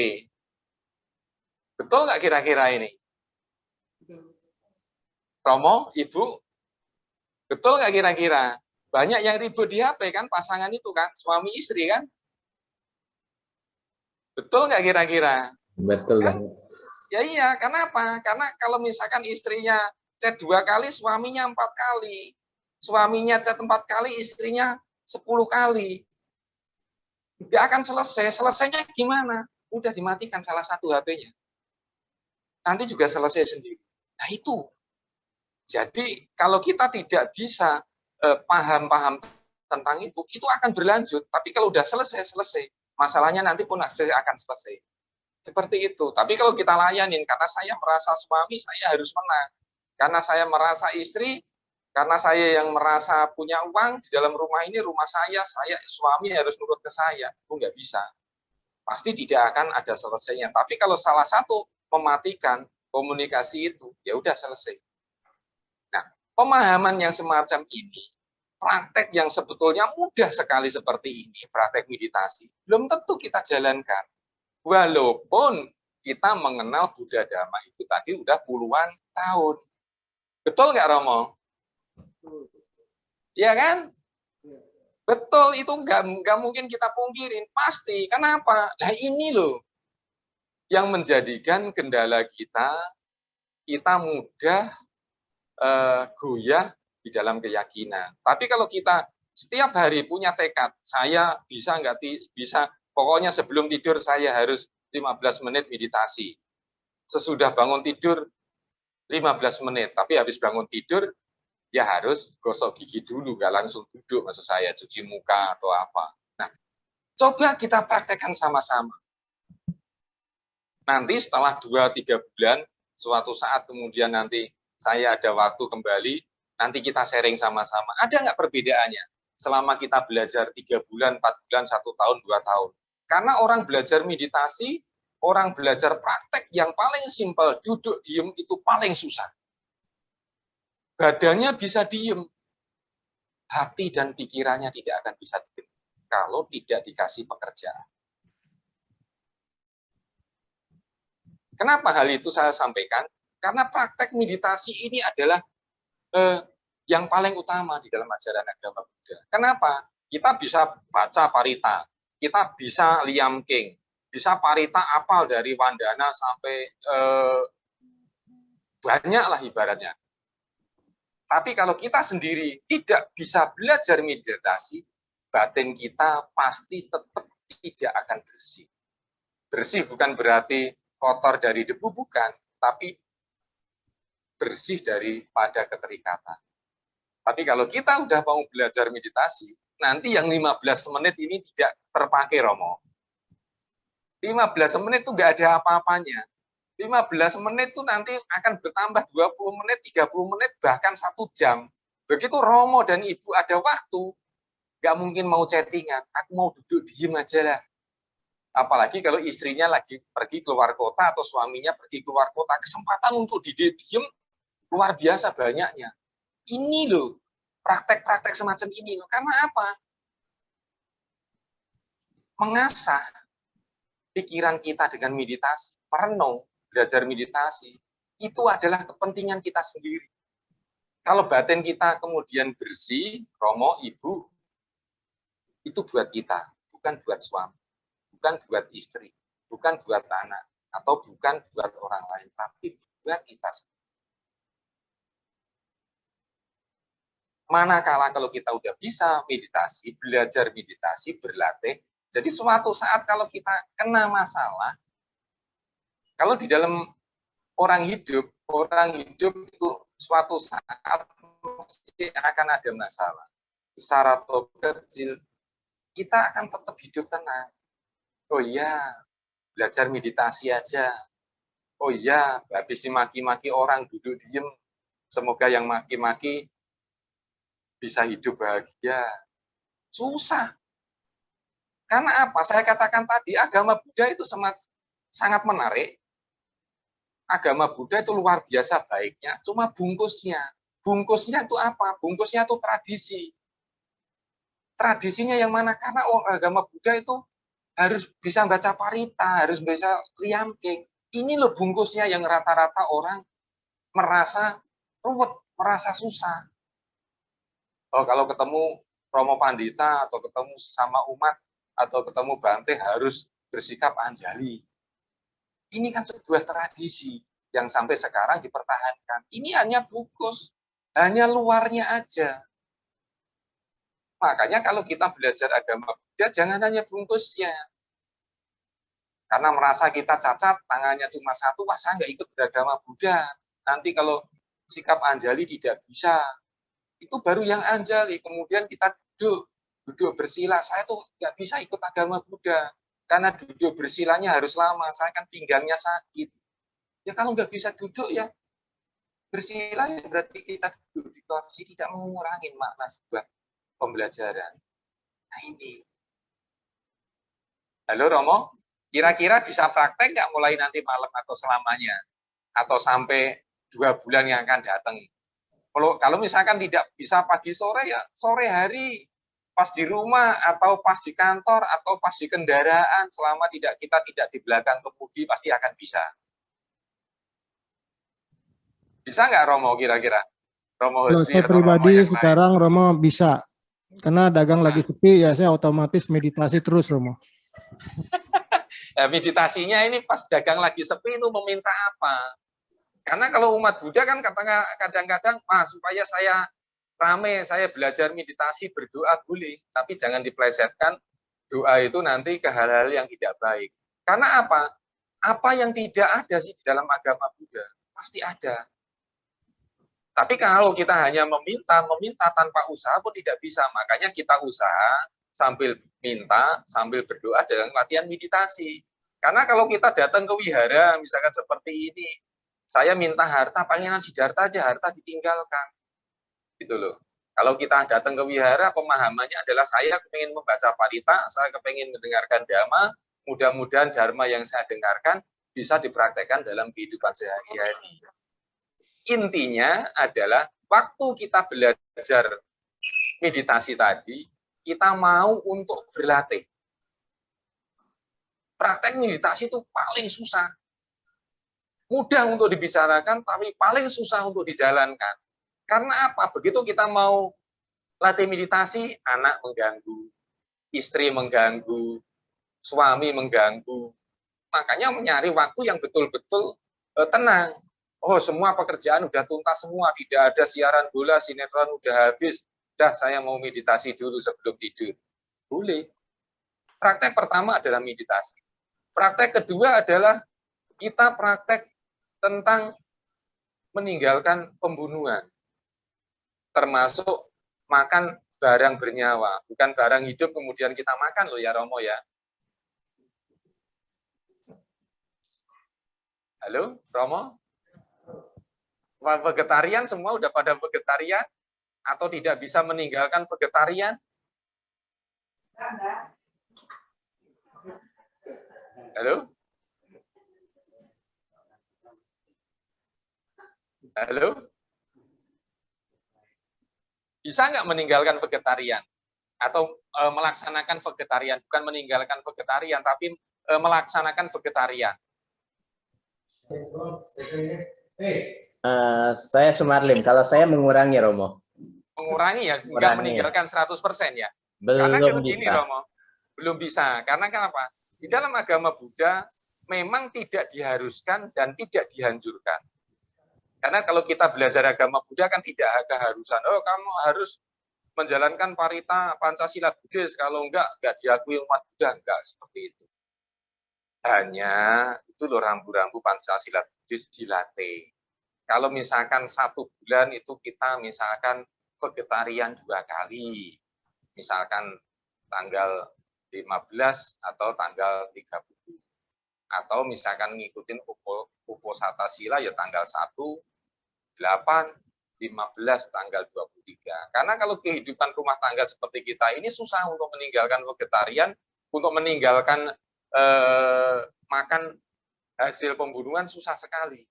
[SPEAKER 2] Betul nggak kira-kira ini? Romo, Ibu, betul nggak kira-kira? Banyak yang ribut di HP kan, pasangan itu kan, suami istri kan. Betul nggak kira-kira?
[SPEAKER 3] Betul
[SPEAKER 2] Kan?
[SPEAKER 3] banget.
[SPEAKER 2] Ya iya, kenapa? Karena kalau misalkan istrinya chat 2 kali, suaminya 4 kali. Suaminya chat 4 kali, istrinya 10 kali. Nggak akan selesai. Selesainya gimana? Udah dimatikan salah satu HP-nya. Nanti juga selesai sendiri. Nah itu. Jadi kalau kita tidak bisa paham-paham tentang itu akan berlanjut. Tapi kalau udah selesai, selesai. Masalahnya nanti pun akan selesai. Seperti itu. Tapi kalau kita layanin, karena saya merasa suami, saya harus menang. Karena saya merasa istri, karena saya yang merasa punya uang, di dalam rumah ini rumah saya suami harus nurut ke saya. Itu nggak bisa. Pasti tidak akan ada selesainya. Tapi kalau salah satu mematikan komunikasi itu, ya udah selesai. Nah, pemahaman yang semacam ini, praktek yang sebetulnya mudah sekali seperti ini, praktek meditasi, belum tentu kita jalankan. Walaupun kita mengenal Buddha Dhamma itu tadi udah puluhan tahun. Betul nggak, Romo? Iya kan? Betul, itu nggak mungkin kita pungkirin. Pasti. Kenapa? Nah ini loh yang menjadikan kendala kita mudah goyah di dalam keyakinan. Tapi kalau kita setiap hari punya tekad, saya bisa nggak bisa, pokoknya sebelum tidur saya harus 15 menit meditasi. Sesudah bangun tidur 15 menit, tapi habis bangun tidur ya harus gosok gigi dulu, nggak langsung duduk, maksud saya cuci muka atau apa. Nah, coba kita praktekkan sama-sama. Nanti setelah 2-3 bulan, suatu saat kemudian nanti saya ada waktu kembali, nanti kita sharing sama-sama. Ada nggak perbedaannya selama kita belajar 3 bulan, 4 bulan, 1 tahun, 2 tahun? Karena orang belajar meditasi, orang belajar praktek yang paling simpel, duduk diem itu paling susah. Badannya bisa diem, hati dan pikirannya tidak akan bisa diem kalau tidak dikasih pekerjaan. Kenapa hal itu saya sampaikan? Karena praktek meditasi ini adalah yang paling utama di dalam ajaran agama Buddha. Kenapa? Kita bisa baca parita, kita bisa liam king, bisa parita apal dari Wandana sampai banyak lah ibaratnya. Tapi kalau kita sendiri tidak bisa belajar meditasi, batin kita pasti tetap tidak akan bersih. Bersih bukan berarti kotor dari debu, bukan, tapi bersih daripada keterikatan. Tapi kalau kita udah mau belajar meditasi, nanti yang 15 menit ini tidak terpakai, Romo. 15 menit itu nggak ada apa-apanya. 15 menit itu nanti akan bertambah 20 menit, 30 menit, bahkan 1 jam. Begitu Romo dan Ibu ada waktu, nggak mungkin mau chattingan, aku mau duduk diem aja lah. Apalagi kalau istrinya lagi pergi keluar kota atau suaminya pergi keluar kota, kesempatan untuk diem luar biasa banyaknya. Ini loh, praktek-praktek semacam ini loh. Karena apa? Mengasah pikiran kita dengan meditasi, merenung, belajar meditasi, itu adalah kepentingan kita sendiri. Kalau batin kita kemudian bersih, Romo, Ibu, itu buat kita, bukan buat suami, bukan buat istri, bukan buat anak, atau bukan buat orang lain, tapi buat kita sendiri. Manakala kalau kita udah bisa meditasi, belajar meditasi, berlatih, jadi suatu saat kalau kita kena masalah, kalau di dalam orang hidup itu suatu saat pasti akan ada masalah. Besar atau kecil, kita akan tetap hidup tenang. Oh iya, belajar meditasi aja. Oh iya, habis dimaki-maki orang duduk diem, semoga yang maki-maki bisa hidup bahagia. Susah. Karena apa? Saya katakan tadi, agama Buddha itu sangat menarik. Agama Buddha itu luar biasa baiknya, cuma bungkusnya. Bungkusnya itu apa? Bungkusnya itu tradisi. Tradisinya yang mana? Karena agama Buddha itu harus bisa baca parita, harus bisa liam king. Ini loh bungkusnya yang rata-rata orang merasa ruwet, merasa susah. Oh, kalau ketemu Romo Pandita atau ketemu sama umat atau ketemu Bante harus bersikap anjali. Ini kan sebuah tradisi yang sampai sekarang dipertahankan. Ini hanya bungkus, hanya luarnya aja. Makanya kalau kita belajar agama Buddha, jangan hanya bungkusnya. Karena merasa kita cacat, tangannya cuma satu, wah saya nggak ikut beragama Buddha. Nanti kalau sikap anjali tidak bisa, itu baru yang anjali. Kemudian kita duduk bersila, saya tuh nggak bisa ikut agama Buddha. Karena duduk bersilanya harus lama, saya kan pinggangnya sakit. Ya kalau nggak bisa duduk ya bersila, ya berarti kita duduk di kursi tidak mengurangi makna sebuah pembelajaran. Nah ini. Halo Romo, kira-kira bisa praktek nggak mulai nanti malam atau selamanya? Atau sampai 2 bulan yang akan datang? Kalau misalkan tidak bisa pagi sore, ya sore hari, pas di rumah, atau pas di kantor, atau pas di kendaraan, selama kita tidak di belakang kemudi, pasti akan bisa. Bisa nggak Romo kira-kira? Romo
[SPEAKER 1] Kalau
[SPEAKER 2] Husni
[SPEAKER 1] saya
[SPEAKER 2] atau Romo
[SPEAKER 1] pribadi
[SPEAKER 2] yang
[SPEAKER 1] sekarang
[SPEAKER 2] lain?
[SPEAKER 1] Romo bisa. Karena dagang lagi sepi, ya saya otomatis meditasi terus, Romo.
[SPEAKER 2] Ya, meditasinya ini pas dagang lagi sepi itu meminta apa? Karena kalau umat Buddha kan kadang-kadang, supaya saya rame, saya belajar meditasi, berdoa boleh, tapi jangan diplesetkan doa itu nanti ke hal-hal yang tidak baik. Karena apa? Apa yang tidak ada sih di dalam agama Buddha? Pasti ada. Tapi kalau kita hanya meminta tanpa usaha pun tidak bisa. Makanya kita usaha sambil minta, sambil berdoa dengan latihan meditasi. Karena kalau kita datang ke wihara, misalkan seperti ini, saya minta harta, pengenan Siddhartha aja, harta ditinggalkan. Gitu loh. Kalau kita datang ke wihara, pemahamannya adalah saya ingin membaca parita, saya ingin mendengarkan dhamma, mudah-mudahan dharma yang saya dengarkan bisa dipraktekkan dalam kehidupan sehari-hari. Intinya adalah waktu kita belajar meditasi tadi, kita mau untuk berlatih. Praktek meditasi itu paling susah. Mudah untuk dibicarakan, tapi paling susah untuk dijalankan. Karena apa? Begitu kita mau latih meditasi, anak mengganggu, istri mengganggu, suami mengganggu. Makanya mencari waktu yang betul-betul tenang. Oh, semua pekerjaan udah tuntas semua, tidak ada siaran bola, sinetron udah habis. Dah, saya mau meditasi dulu sebelum tidur. Boleh. Praktek pertama adalah meditasi. Praktek kedua adalah kita praktek tentang meninggalkan pembunuhan. Termasuk makan barang bernyawa, bukan barang hidup kemudian kita makan loh ya Romo ya. Halo, Romo? Vegetarian semua udah pada vegetarian atau tidak bisa meninggalkan vegetarian? Halo? Halo? Bisa nggak meninggalkan vegetarian? Atau melaksanakan vegetarian? Bukan meninggalkan vegetarian, tapi melaksanakan vegetarian.
[SPEAKER 3] Saya Sumarlim, kalau saya mengurangi Romo.
[SPEAKER 2] Mengurangi ya, nggak meninggalkan 100% ya? Karena
[SPEAKER 3] Belum
[SPEAKER 2] begini
[SPEAKER 3] bisa.
[SPEAKER 2] Romo, belum bisa. Karena kenapa? Di dalam agama Buddha memang tidak diharuskan dan tidak dianjurkan. Karena kalau kita belajar agama Buddha kan tidak ada keharusan. Oh, kamu harus menjalankan parita Pancasila Buddhis, kalau enggak diakui umat Buddha, enggak seperti itu. Hanya itu loh rambu-rambu Pancasila Buddhis dilatih. Kalau misalkan 1 bulan itu kita misalkan vegetarian 2 kali, misalkan tanggal 15 atau tanggal 30, atau misalkan ngikutin Uposatha Sila ya tanggal 1, 8, 15, tanggal 23. Karena kalau kehidupan rumah tangga seperti kita ini susah untuk meninggalkan vegetarian, untuk meninggalkan makan hasil pembunuhan susah sekali.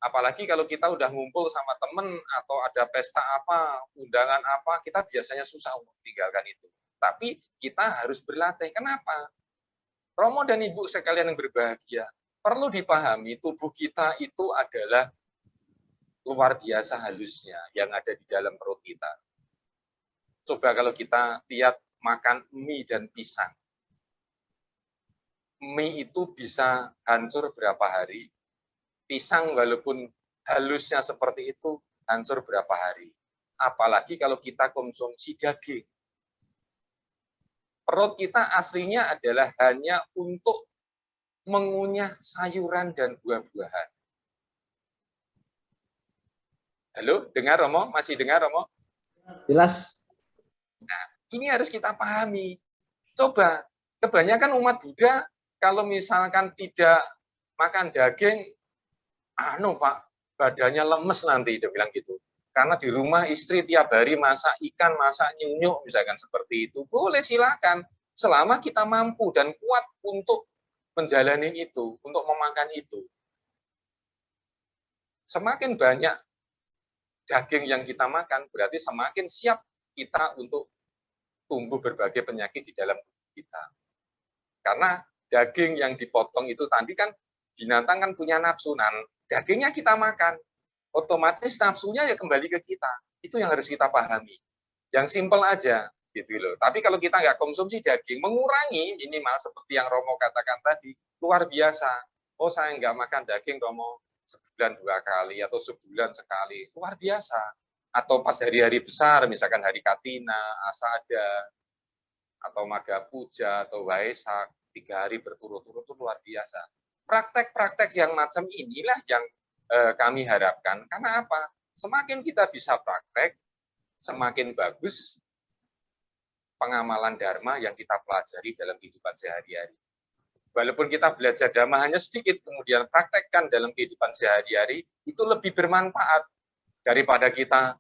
[SPEAKER 2] Apalagi kalau kita udah ngumpul sama temen atau ada pesta apa, undangan apa, kita biasanya susah untuk meninggalkan itu. Tapi kita harus berlatih. Kenapa? Romo dan Ibu sekalian yang berbahagia, perlu dipahami tubuh kita itu adalah luar biasa halusnya yang ada di dalam perut kita. Coba kalau kita lihat makan mie dan pisang. mie itu bisa hancur berapa hari, pisang walaupun halusnya seperti itu hancur berapa hari. Apalagi kalau kita konsumsi daging. Perut kita aslinya adalah hanya untuk mengunyah sayuran dan buah-buahan. Halo, dengar Romo? Masih dengar Romo?
[SPEAKER 3] Jelas.
[SPEAKER 2] Nah, ini harus kita pahami. Coba, kebanyakan umat Buddha kalau misalkan tidak makan daging, Pak, badannya lemes nanti, dia bilang gitu. Karena di rumah istri tiap hari masak ikan, masak nyunyuk, misalkan seperti itu. Boleh, silakan. Selama kita mampu dan kuat untuk menjalani itu, untuk memakan itu. Semakin banyak daging yang kita makan, berarti semakin siap kita untuk tumbuh berbagai penyakit di dalam tubuh kita. Karena daging yang dipotong itu tadi kan binatang kan punya nafsu, nah dagingnya kita makan, otomatis nafsunya ya kembali ke kita. Itu yang harus kita pahami. Yang simpel aja, gitu loh. Tapi kalau kita nggak konsumsi daging, mengurangi minimal seperti yang Romo katakan tadi, luar biasa. Oh, saya nggak makan daging, Romo, sebulan 2 kali atau sebulan sekali, luar biasa. Atau pas hari-hari besar, misalkan hari Katina, Asada, atau Maga Puja, atau Waisak, 3 hari berturut-turut itu luar biasa. Praktek-praktek yang macam inilah yang kami harapkan. Karena apa? Semakin kita bisa praktek, semakin bagus pengamalan Dharma yang kita pelajari dalam kehidupan sehari-hari. Walaupun kita belajar Dhamma hanya sedikit, kemudian praktekkan dalam kehidupan sehari-hari, itu lebih bermanfaat daripada kita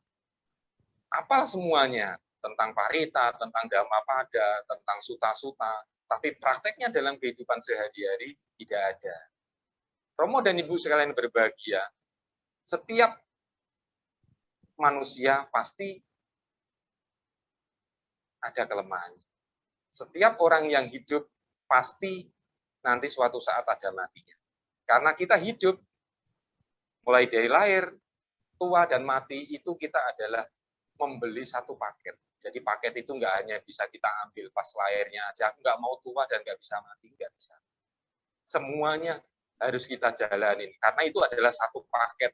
[SPEAKER 2] hafal semuanya tentang parita, tentang Dhammapada, tentang suta-suta, tapi prakteknya dalam kehidupan sehari-hari tidak ada. Romo dan Ibu sekalian berbahagia, setiap manusia pasti ada kelemahannya. Setiap orang yang hidup pasti nanti suatu saat ada matinya. Karena kita hidup, mulai dari lahir, tua, dan mati, itu kita adalah membeli satu paket. Jadi paket itu nggak hanya bisa kita ambil pas lahirnya aja, aku nggak mau tua dan nggak bisa mati, nggak bisa. Semuanya harus kita jalanin, karena itu adalah satu paket.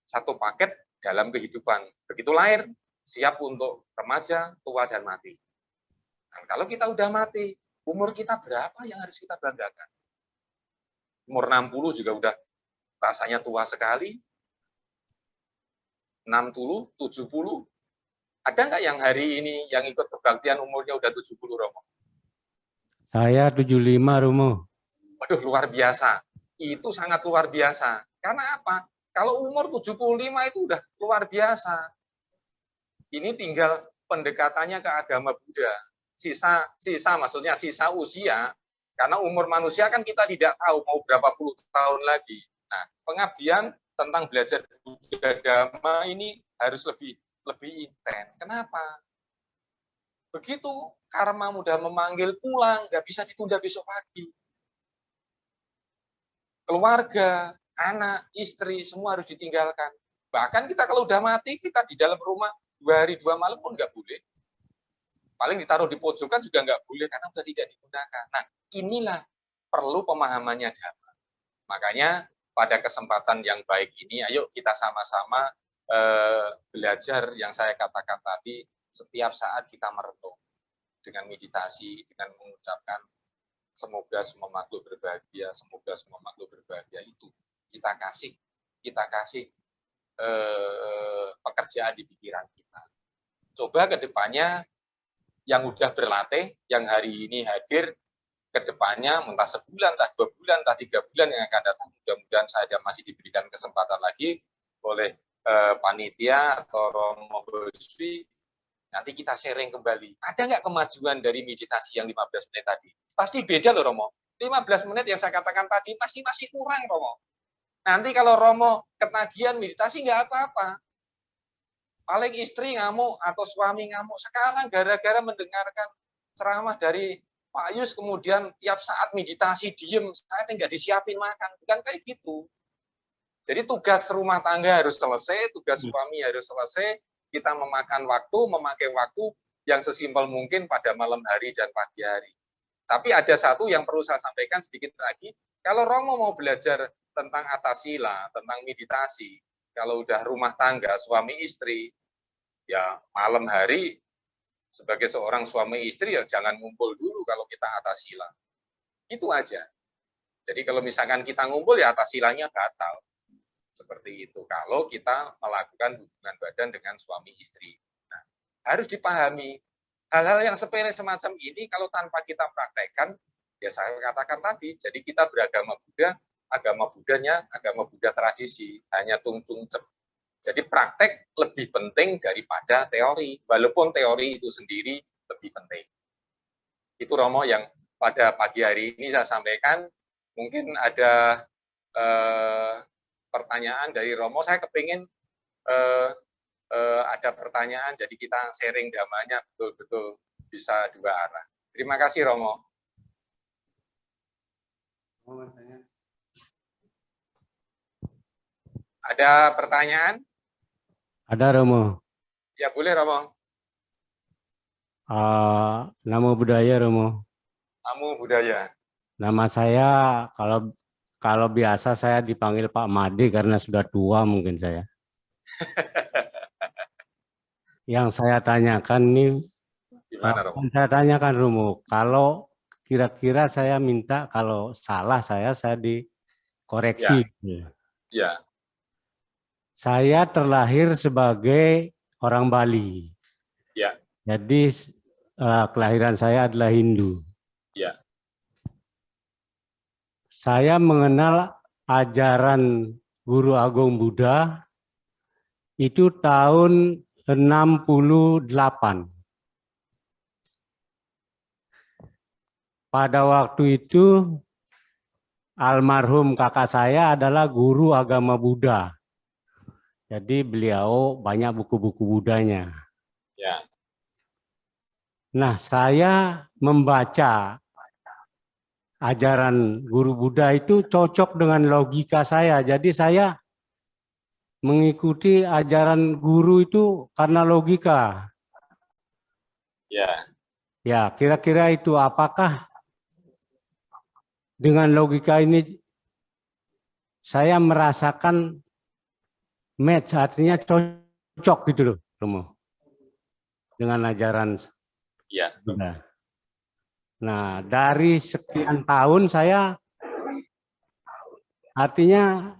[SPEAKER 2] Satu paket dalam kehidupan. Begitu lahir, siap untuk remaja, tua, dan mati. Nah, kalau kita udah mati, umur kita berapa yang harus kita banggakan? Umur 60 juga udah rasanya tua sekali. 60, 70. Ada nggak yang hari ini yang ikut kebaktian umurnya udah 70, Romo?
[SPEAKER 4] Saya 75, Romo.
[SPEAKER 2] Waduh, luar biasa. Itu sangat luar biasa. Karena apa? Kalau umur 75 itu udah luar biasa. Ini tinggal pendekatannya ke agama Buddha. Sisa maksudnya sisa usia, karena umur manusia kan kita tidak tahu mau berapa puluh tahun lagi. Nah, pengabdian tentang belajar Buddha Dhamma ini harus lebih intens. Kenapa? Begitu karma mudah memanggil pulang, nggak bisa ditunda besok pagi. Keluarga, anak, istri, semua harus ditinggalkan. Bahkan kita kalau udah mati, kita di dalam rumah 2 hari 2 malam pun nggak boleh. Paling ditaruh di pojokan juga nggak boleh karena sudah tidak digunakan. Nah, inilah perlu pemahamannya Dhamma. Makanya pada kesempatan yang baik ini, ayo kita sama-sama belajar yang saya katakan tadi, setiap saat kita merenung dengan meditasi, dengan mengucapkan semoga semua makhluk berbahagia, semoga semua makhluk berbahagia, itu kita kasih pekerjaan di pikiran kita. Coba ke depannya yang udah berlatih, yang hari ini hadir, ke depannya entah sebulan, entah 2 bulan, entah 3 bulan yang akan datang, mudah-mudahan saya masih diberikan kesempatan lagi oleh panitia atau Romo Boswi, nanti kita sharing kembali. Ada nggak kemajuan dari meditasi yang 15 menit tadi? Pasti beda loh Romo. 15 menit yang saya katakan tadi masih kurang Romo. Nanti kalau Romo ketagihan meditasi nggak apa-apa. Paling istri ngamuk atau suami ngamuk. Sekarang gara-gara mendengarkan ceramah dari Pak Yus, kemudian tiap saat meditasi diem, saya nggak disiapin makan. Bukan kayak gitu. Jadi tugas rumah tangga harus selesai, tugas suami harus selesai. Kita memakai waktu yang sesimpel mungkin pada malam hari dan pagi hari. Tapi ada satu yang perlu saya sampaikan sedikit lagi, kalau Romo mau belajar tentang atasila, tentang meditasi, kalau udah rumah tangga, suami istri, ya malam hari sebagai seorang suami istri ya jangan ngumpul dulu kalau kita atasila. Itu aja. Jadi kalau misalkan kita ngumpul ya atasilanya batal. Seperti itu. Kalau kita melakukan hubungan badan dengan suami istri. Nah, harus dipahami. Hal-hal yang sepele semacam ini kalau tanpa kita praktekkan, ya saya katakan tadi, jadi kita beragama Buddha, agama Buddhanya agama Buddha tradisi, hanya tung-tung cep. Jadi praktek lebih penting daripada teori, walaupun teori itu sendiri lebih penting. Itu Romo yang pada pagi hari ini saya sampaikan. Mungkin ada pertanyaan dari Romo, saya kepingin ada pertanyaan, jadi kita sharing damanya betul-betul bisa dua arah. Terima kasih Romo. Ada pertanyaan?
[SPEAKER 4] Ada Romo.
[SPEAKER 2] Ya boleh Romo.
[SPEAKER 4] Namo Buddhaya Romo.
[SPEAKER 2] Namo Buddhaya.
[SPEAKER 4] Nama saya kalau biasa saya dipanggil Pak Made karena sudah tua mungkin saya. Yang saya tanyakan nih,
[SPEAKER 2] Gimana Romo?
[SPEAKER 4] saya tanyakan Romo, kalau kira-kira saya minta kalau salah saya dikoreksi.
[SPEAKER 2] Ya.
[SPEAKER 4] Saya terlahir sebagai orang Bali.
[SPEAKER 2] Ya.
[SPEAKER 4] Jadi kelahiran saya adalah Hindu.
[SPEAKER 2] Ya.
[SPEAKER 4] Saya mengenal ajaran Guru Agung Buddha itu tahun 68. Pada waktu itu almarhum kakak saya adalah guru agama Buddha. Jadi beliau banyak buku-buku Buddhanya.
[SPEAKER 2] Ya.
[SPEAKER 4] Nah, saya membaca ajaran guru Buddha itu cocok dengan logika saya. Jadi saya mengikuti ajaran guru itu karena logika.
[SPEAKER 2] Ya.
[SPEAKER 4] Ya, kira-kira itu apakah dengan logika ini saya merasakan match, artinya cocok gitu loh, Romo, dengan ajaran
[SPEAKER 2] Ya.
[SPEAKER 4] Buddha. Nah, dari sekian tahun saya artinya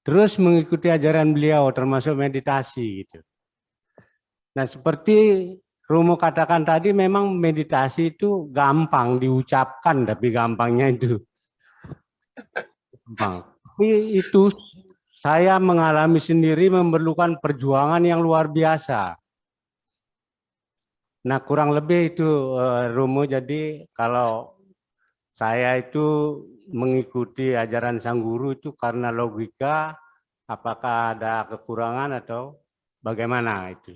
[SPEAKER 4] terus mengikuti ajaran beliau, termasuk meditasi gitu. Nah, seperti Romo katakan tadi, memang meditasi itu gampang diucapkan, tapi gampangnya itu gampang. Tapi itu saya mengalami sendiri memerlukan perjuangan yang luar biasa. Nah, kurang lebih itu Romo, jadi kalau saya itu mengikuti ajaran sang guru itu karena logika, apakah ada kekurangan atau bagaimana itu.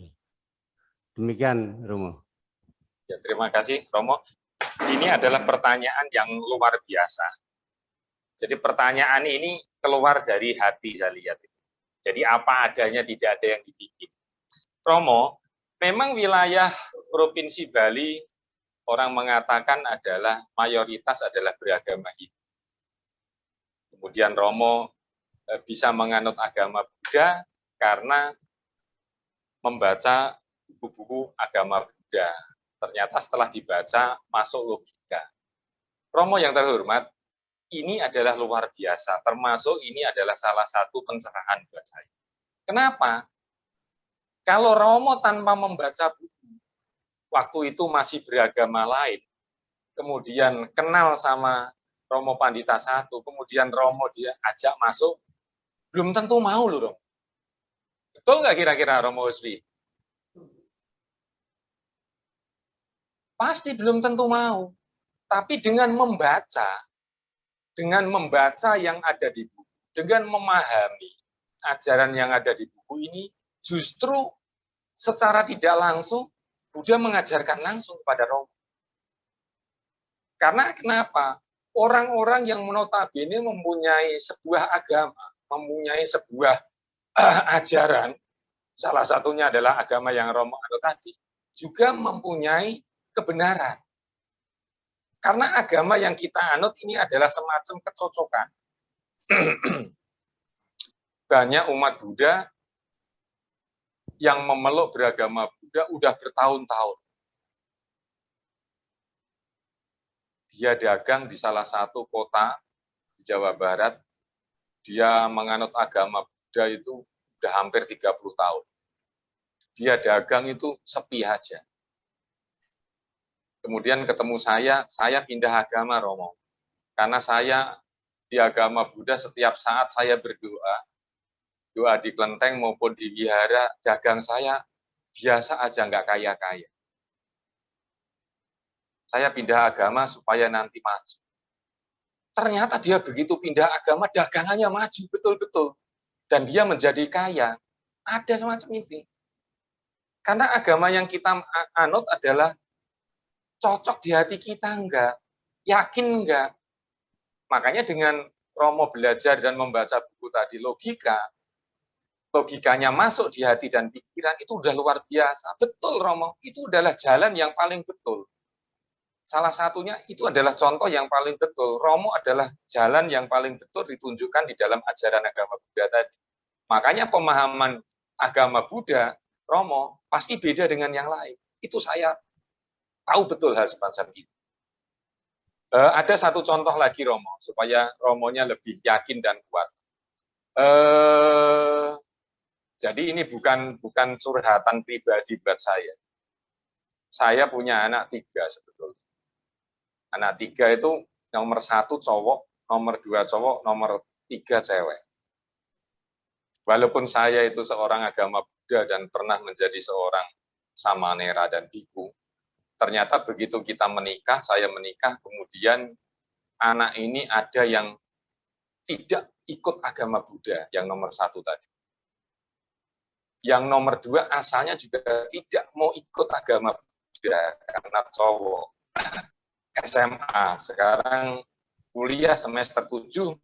[SPEAKER 4] Demikian Romo.
[SPEAKER 2] Ya, terima kasih Romo. Ini adalah pertanyaan yang luar biasa. Jadi pertanyaan ini keluar dari hati saya lihat. Jadi apa adanya, tidak ada yang dibikin. Romo, memang wilayah Provinsi Bali orang mengatakan adalah mayoritas adalah beragama Hindu. Kemudian Romo bisa menganut agama Buddha karena membaca buku-buku agama Buddha. Ternyata setelah dibaca masuk logika. Romo yang terhormat, ini adalah luar biasa, termasuk ini adalah salah satu pencerahan buat saya. Kenapa? Kalau Romo tanpa membaca buku, waktu itu masih beragama lain, kemudian kenal sama Romo Pandita satu, kemudian Romo dia ajak masuk, belum tentu mau loh Romo. Betul nggak kira-kira Romo Huswi? Pasti belum tentu mau. Tapi dengan membaca yang ada di buku, dengan memahami ajaran yang ada di buku ini, justru secara tidak langsung Buddha mengajarkan langsung kepada Romo. Karena kenapa? Orang-orang yang notabene mempunyai sebuah agama, mempunyai sebuah ajaran, salah satunya adalah agama yang Romo anut tadi, juga mempunyai kebenaran. Karena agama yang kita anut ini adalah semacam kecocokan. Banyak umat Buddha yang memeluk beragama Buddha udah bertahun-tahun. Dia dagang di salah satu kota di Jawa Barat, dia menganut agama Buddha itu udah hampir 30 tahun. Dia dagang itu sepi aja. Kemudian ketemu saya pindah agama, Romo. Karena saya di agama Buddha setiap saat saya berdoa, doa di kelenteng maupun di wihara, dagang saya biasa aja, nggak kaya-kaya. Saya pindah agama supaya nanti maju. Ternyata dia begitu pindah agama, dagangannya maju betul-betul. Dan dia menjadi kaya. Ada semacam ini. Karena agama yang kita anut adalah cocok di hati kita enggak, yakin enggak. Makanya dengan Romo belajar dan membaca buku tadi logikanya masuk di hati dan pikiran itu udah luar biasa. Betul Romo, itu adalah jalan yang paling betul. Salah satunya itu adalah contoh yang paling betul. Romo adalah jalan yang paling betul ditunjukkan di dalam ajaran agama Buddha tadi. Makanya pemahaman agama Buddha, Romo, pasti beda dengan yang lain. Itu saya tahu betul hal semacam itu. Ada satu contoh lagi Romo, supaya Romonya lebih yakin dan kuat. Jadi ini bukan curhatan pribadi buat saya. Saya punya anak 3 sebetulnya. Anak 3 itu nomor 1 cowok, nomor 2 cowok, nomor 3 cewek. Walaupun saya itu seorang agama Buddha dan pernah menjadi seorang samanera dan biku, ternyata begitu kita menikah, saya menikah, kemudian anak ini ada yang tidak ikut agama Buddha, yang nomor 1 tadi. Yang nomor 2 asalnya juga tidak mau ikut agama Buddha, karena cowok. SMA, sekarang kuliah semester 7,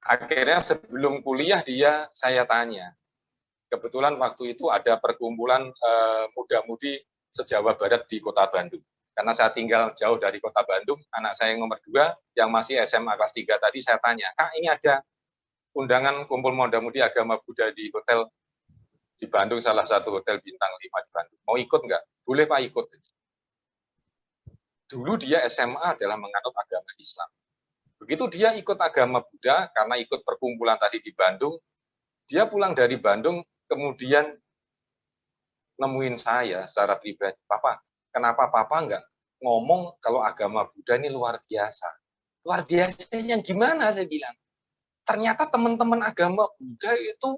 [SPEAKER 2] akhirnya sebelum kuliah saya tanya. Kebetulan waktu itu ada perkumpulan muda-mudi se-Jawa Barat di Kota Bandung. Karena saya tinggal jauh dari Kota Bandung, anak saya yang nomor 2, yang masih SMA kelas 3 tadi, saya tanya, Kak, ini ada undangan kumpul muda-mudi agama Buddha di hotel di Bandung, salah satu hotel bintang 5 di Bandung. Mau ikut nggak? Boleh Pak, ikut. Dulu dia SMA adalah menganut agama Islam. Begitu dia ikut agama Buddha, karena ikut perkumpulan tadi di Bandung, dia pulang dari Bandung, kemudian nemuin saya secara pribadi, Papa, kenapa Papa nggak ngomong kalau agama Buddha ini luar biasa? Luar biasa yang gimana, saya bilang. Ternyata teman-teman agama Buddha itu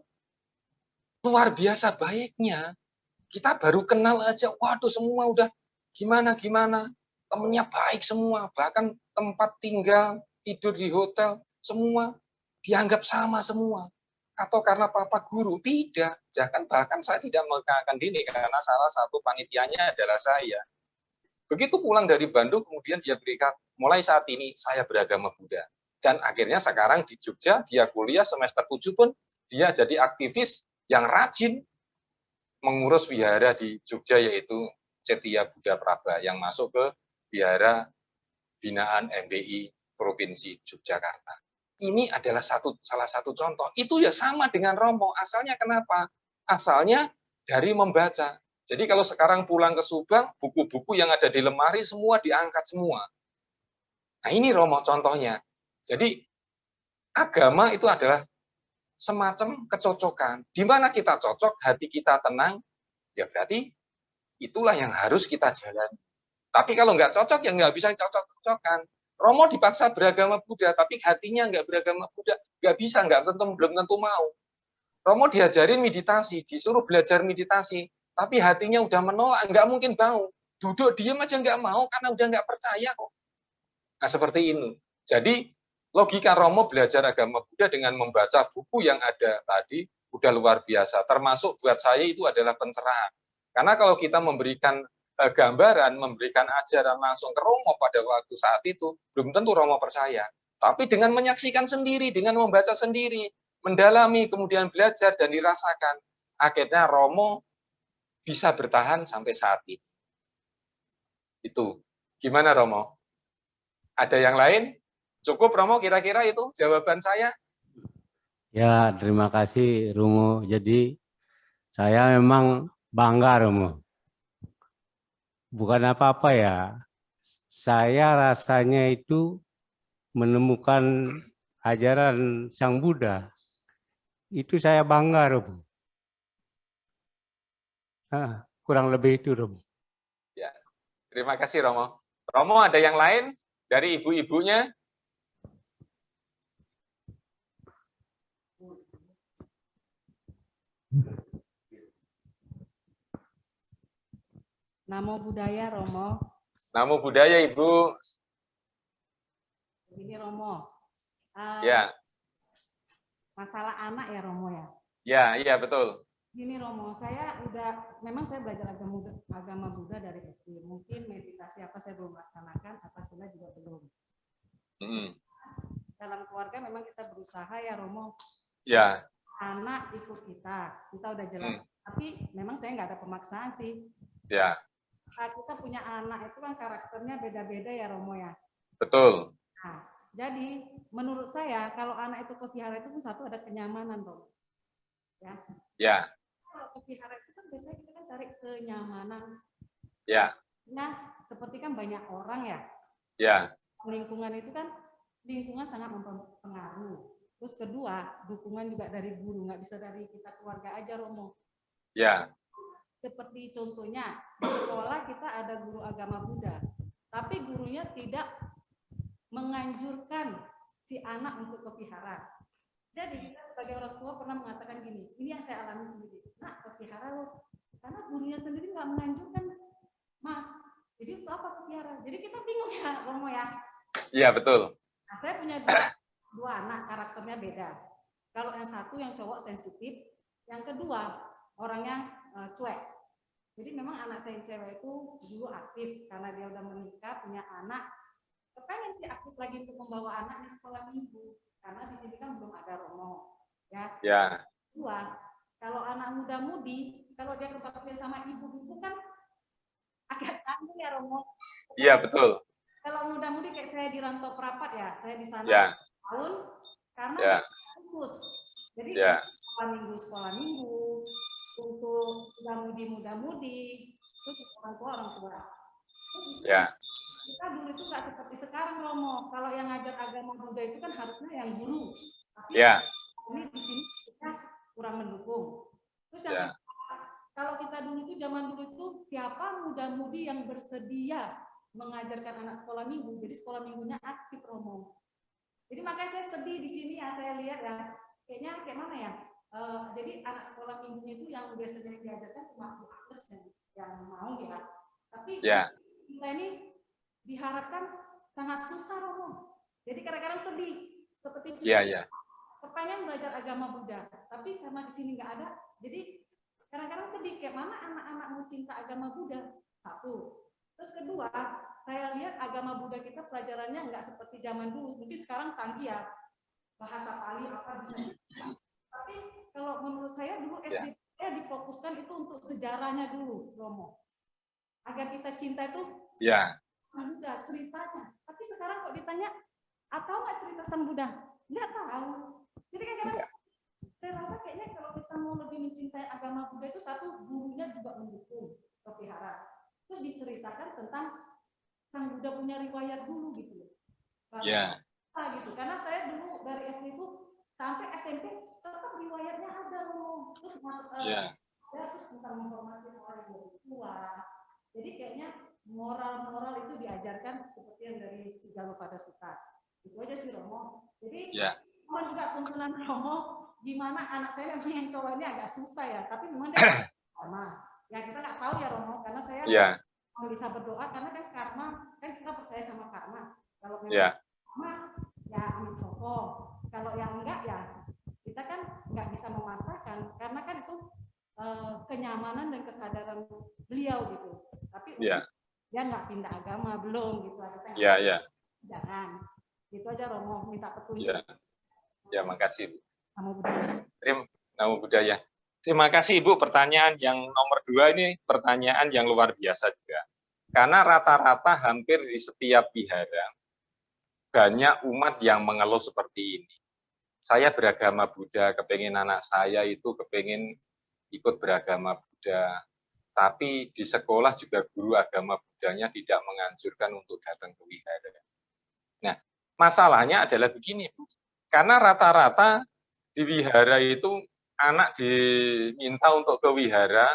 [SPEAKER 2] luar biasa baiknya. Kita baru kenal aja, waduh semua udah gimana-gimana. Temennya baik semua, bahkan tempat tinggal, tidur di hotel, semua dianggap sama semua. Atau karena Papa guru? Tidak. Bahkan saya tidak mengatakan dini, karena salah satu panitianya adalah saya. Begitu pulang dari Bandung, kemudian dia berikan, mulai saat ini saya beragama Buddha. Dan akhirnya sekarang di Jogja, dia kuliah semester 7 pun, dia jadi aktivis yang rajin mengurus wihara di Jogja, yaitu Setia Buddha Praba, yang masuk ke wihara binaan MBI Provinsi Yogyakarta. Ini adalah salah satu contoh. Itu ya sama dengan Romo. Asalnya kenapa? Asalnya dari membaca. Jadi kalau sekarang pulang ke Subang, buku-buku yang ada di lemari semua diangkat semua. Nah ini Romo contohnya. Jadi agama itu adalah semacam kecocokan. Di mana kita cocok, hati kita tenang, ya berarti itulah yang harus kita jalani. Tapi kalau nggak cocok, ya nggak bisa cocok-cocokan. Romo dipaksa beragama Buddha, tapi hatinya nggak beragama Buddha. Nggak bisa, belum tentu mau. Romo diajarin meditasi, disuruh belajar meditasi, tapi hatinya udah menolak, nggak mungkin mau. Duduk diem aja nggak mau, karena udah nggak percaya kok. Nah, seperti ini. Jadi, logika Romo belajar agama Buddha dengan membaca buku yang ada tadi, udah luar biasa. Termasuk buat saya itu adalah pencerahan. Karena kalau kita memberikan gambaran, memberikan ajaran langsung ke Romo pada waktu saat itu, belum tentu Romo percaya. Tapi dengan menyaksikan sendiri, dengan membaca sendiri, mendalami, kemudian belajar dan dirasakan, akhirnya Romo bisa bertahan sampai saat ini. Itu. Gimana Romo? Ada yang lain? Cukup Romo kira-kira itu jawaban saya?
[SPEAKER 4] Ya, terima kasih Romo. Jadi saya memang bangga Romo. Bukan apa-apa ya. Saya rasanya itu menemukan ajaran Sang Buddha. Itu saya bangga Romo. Kurang lebih itu Romo.
[SPEAKER 2] Ya, terima kasih Romo. Romo ada yang lain dari ibu-ibunya?
[SPEAKER 5] Namo Buddhaya Romo.
[SPEAKER 2] Namo Buddhaya Ibu.
[SPEAKER 5] Ini Romo.
[SPEAKER 2] Ya.
[SPEAKER 5] Masalah anak ya Romo ya.
[SPEAKER 2] Ya, iya betul.
[SPEAKER 5] Gini Romo, memang saya belajar agama Buddha dari SD. Mungkin meditasi apa saya belum laksanakan, atasila juga belum. Dalam keluarga memang kita berusaha ya Romo.
[SPEAKER 2] Ya.
[SPEAKER 5] Anak ikut kita udah jelas. Tapi memang saya nggak ada pemaksaan sih.
[SPEAKER 2] Ya.
[SPEAKER 5] Kita punya anak itu kan karakternya beda-beda ya Romo ya.
[SPEAKER 2] Betul.
[SPEAKER 5] Nah, jadi menurut saya kalau anak itu ke vihara itu pun satu ada kenyamanan Romo. Ya.
[SPEAKER 2] Ya.
[SPEAKER 5] Kalau ke vihara itu kan biasanya kita kan cari kenyamanan.
[SPEAKER 2] Ya.
[SPEAKER 5] Nah, seperti kan banyak orang ya.
[SPEAKER 2] Ya.
[SPEAKER 5] Lingkungan itu kan lingkungan sangat mempengaruhi. Terus kedua, dukungan juga dari guru, nggak bisa dari kita keluarga aja Romo.
[SPEAKER 2] Ya.
[SPEAKER 5] Seperti contohnya di sekolah kita ada guru agama Buddha, tapi gurunya tidak menganjurkan si anak untuk ke vihara. Jadi kita sebagai orang tua pernah mengatakan gini, ini yang saya alami sendiri, nak ke vihara loh, karena gurunya sendiri nggak menganjurkan, Ma. Jadi untuk apa ke vihara? Jadi kita bingung ya, Romo ya.
[SPEAKER 2] Iya betul.
[SPEAKER 5] Nah, saya punya dua anak, karakternya beda. Kalau yang satu yang cowok sensitif, yang kedua orangnya cuek. Jadi memang anak saya yang cewek itu dulu aktif karena dia udah menikah, punya anak. Kepengen sih aktif lagi untuk membawa anaknya sekolah minggu karena di sini kan belum ada Romo. Ya.
[SPEAKER 2] Ya.
[SPEAKER 5] Kedua, kalau anak muda-mudi, kalau dia kebaktian sama ibu-ibu kan agak tanggung ya Romo.
[SPEAKER 2] Iya betul.
[SPEAKER 5] Kalau muda-mudi kayak saya di Rantau Prapat ya, saya di sana tahun karena fokus. Jadi sekolah minggu untuk muda-mudi itu orang tua.
[SPEAKER 2] Ya.
[SPEAKER 5] Kita dulu itu nggak seperti sekarang Romo. Kalau yang ngajar agama Buddha itu kan harusnya yang guru. Tapi ini di sini kita kurang mendukung. Terus yang kalau kita dulu itu zaman dulu itu siapa muda-mudi yang bersedia mengajarkan anak sekolah minggu, jadi sekolah minggunya aktif Romo. Jadi makanya saya sedih di sini ya, saya lihat ya, kayaknya kayak mana ya, jadi anak sekolah minggunya itu yang biasanya diajarkan cuma Bu Agnes yang mau ya, tapi kita ini diharapkan sangat susah Romo. Jadi kadang-kadang sedih, seperti itu. Kepengen belajar agama Buddha, tapi karena di sini nggak ada, jadi kadang-kadang sedih, kayak mana anak-anak mau cinta agama Buddha, satu. Terus kedua, saya lihat agama Buddha kita pelajarannya nggak seperti zaman dulu. Mungkin sekarang canggih ya, bahasa Pali apa bisa. Tapi kalau menurut saya dulu SD saya difokuskan itu untuk sejarahnya dulu, Romo. Agar kita cinta itu Sang Buddha, ceritanya. Tapi sekarang kok ditanya, atau nggak cerita Sang Buddha? Nggak tahu. Jadi kadang-kadang saya rasa kayaknya kalau kita mau lebih mencintai agama Buddha itu satu, gurunya juga mendukung ke vihara. Terus diceritakan tentang Sang Buddha punya riwayat dulu gitu. Gitu. Karena saya dulu dari SD itu sampai SMP tetap riwayatnya ada loh. Terus masuk terus tentang menghormati orang yang lebih tua. Jadi kayaknya moral-moral itu diajarkan seperti yang dari Sigalopada Sutta. Itu aja sih Romo. Jadi mohon juga tuntunan Romo, gimana anak saya memang yang cowok ini agak susah ya, tapi memang dia sama. Ya kita nggak tahu ya Romo, karena saya bisa berdoa karena kan karma, kan kita percaya sama karma. Kalau memang karma, ya ambil contoh. Kalau yang enggak ya kita kan nggak bisa memaksakan, karena kan itu kenyamanan dan kesadaran beliau gitu. Tapi dia nggak pindah agama belum gitu. Jangan. Gitu aja Romo, minta petunjuk.
[SPEAKER 2] Ya makasih.
[SPEAKER 5] Namo
[SPEAKER 2] Buddhaya. Terima kasih Ibu, pertanyaan yang nomor 2 ini pertanyaan yang luar biasa juga. Karena rata-rata hampir di setiap wihara banyak umat yang mengeluh seperti ini. Saya beragama Buddha, kepengen anak saya itu kepengen ikut beragama Buddha. Tapi di sekolah juga guru agama Buddhanya tidak menganjurkan untuk datang ke wihara. Nah, masalahnya adalah begini, Bu. Karena rata-rata di wihara itu anak diminta untuk ke wihara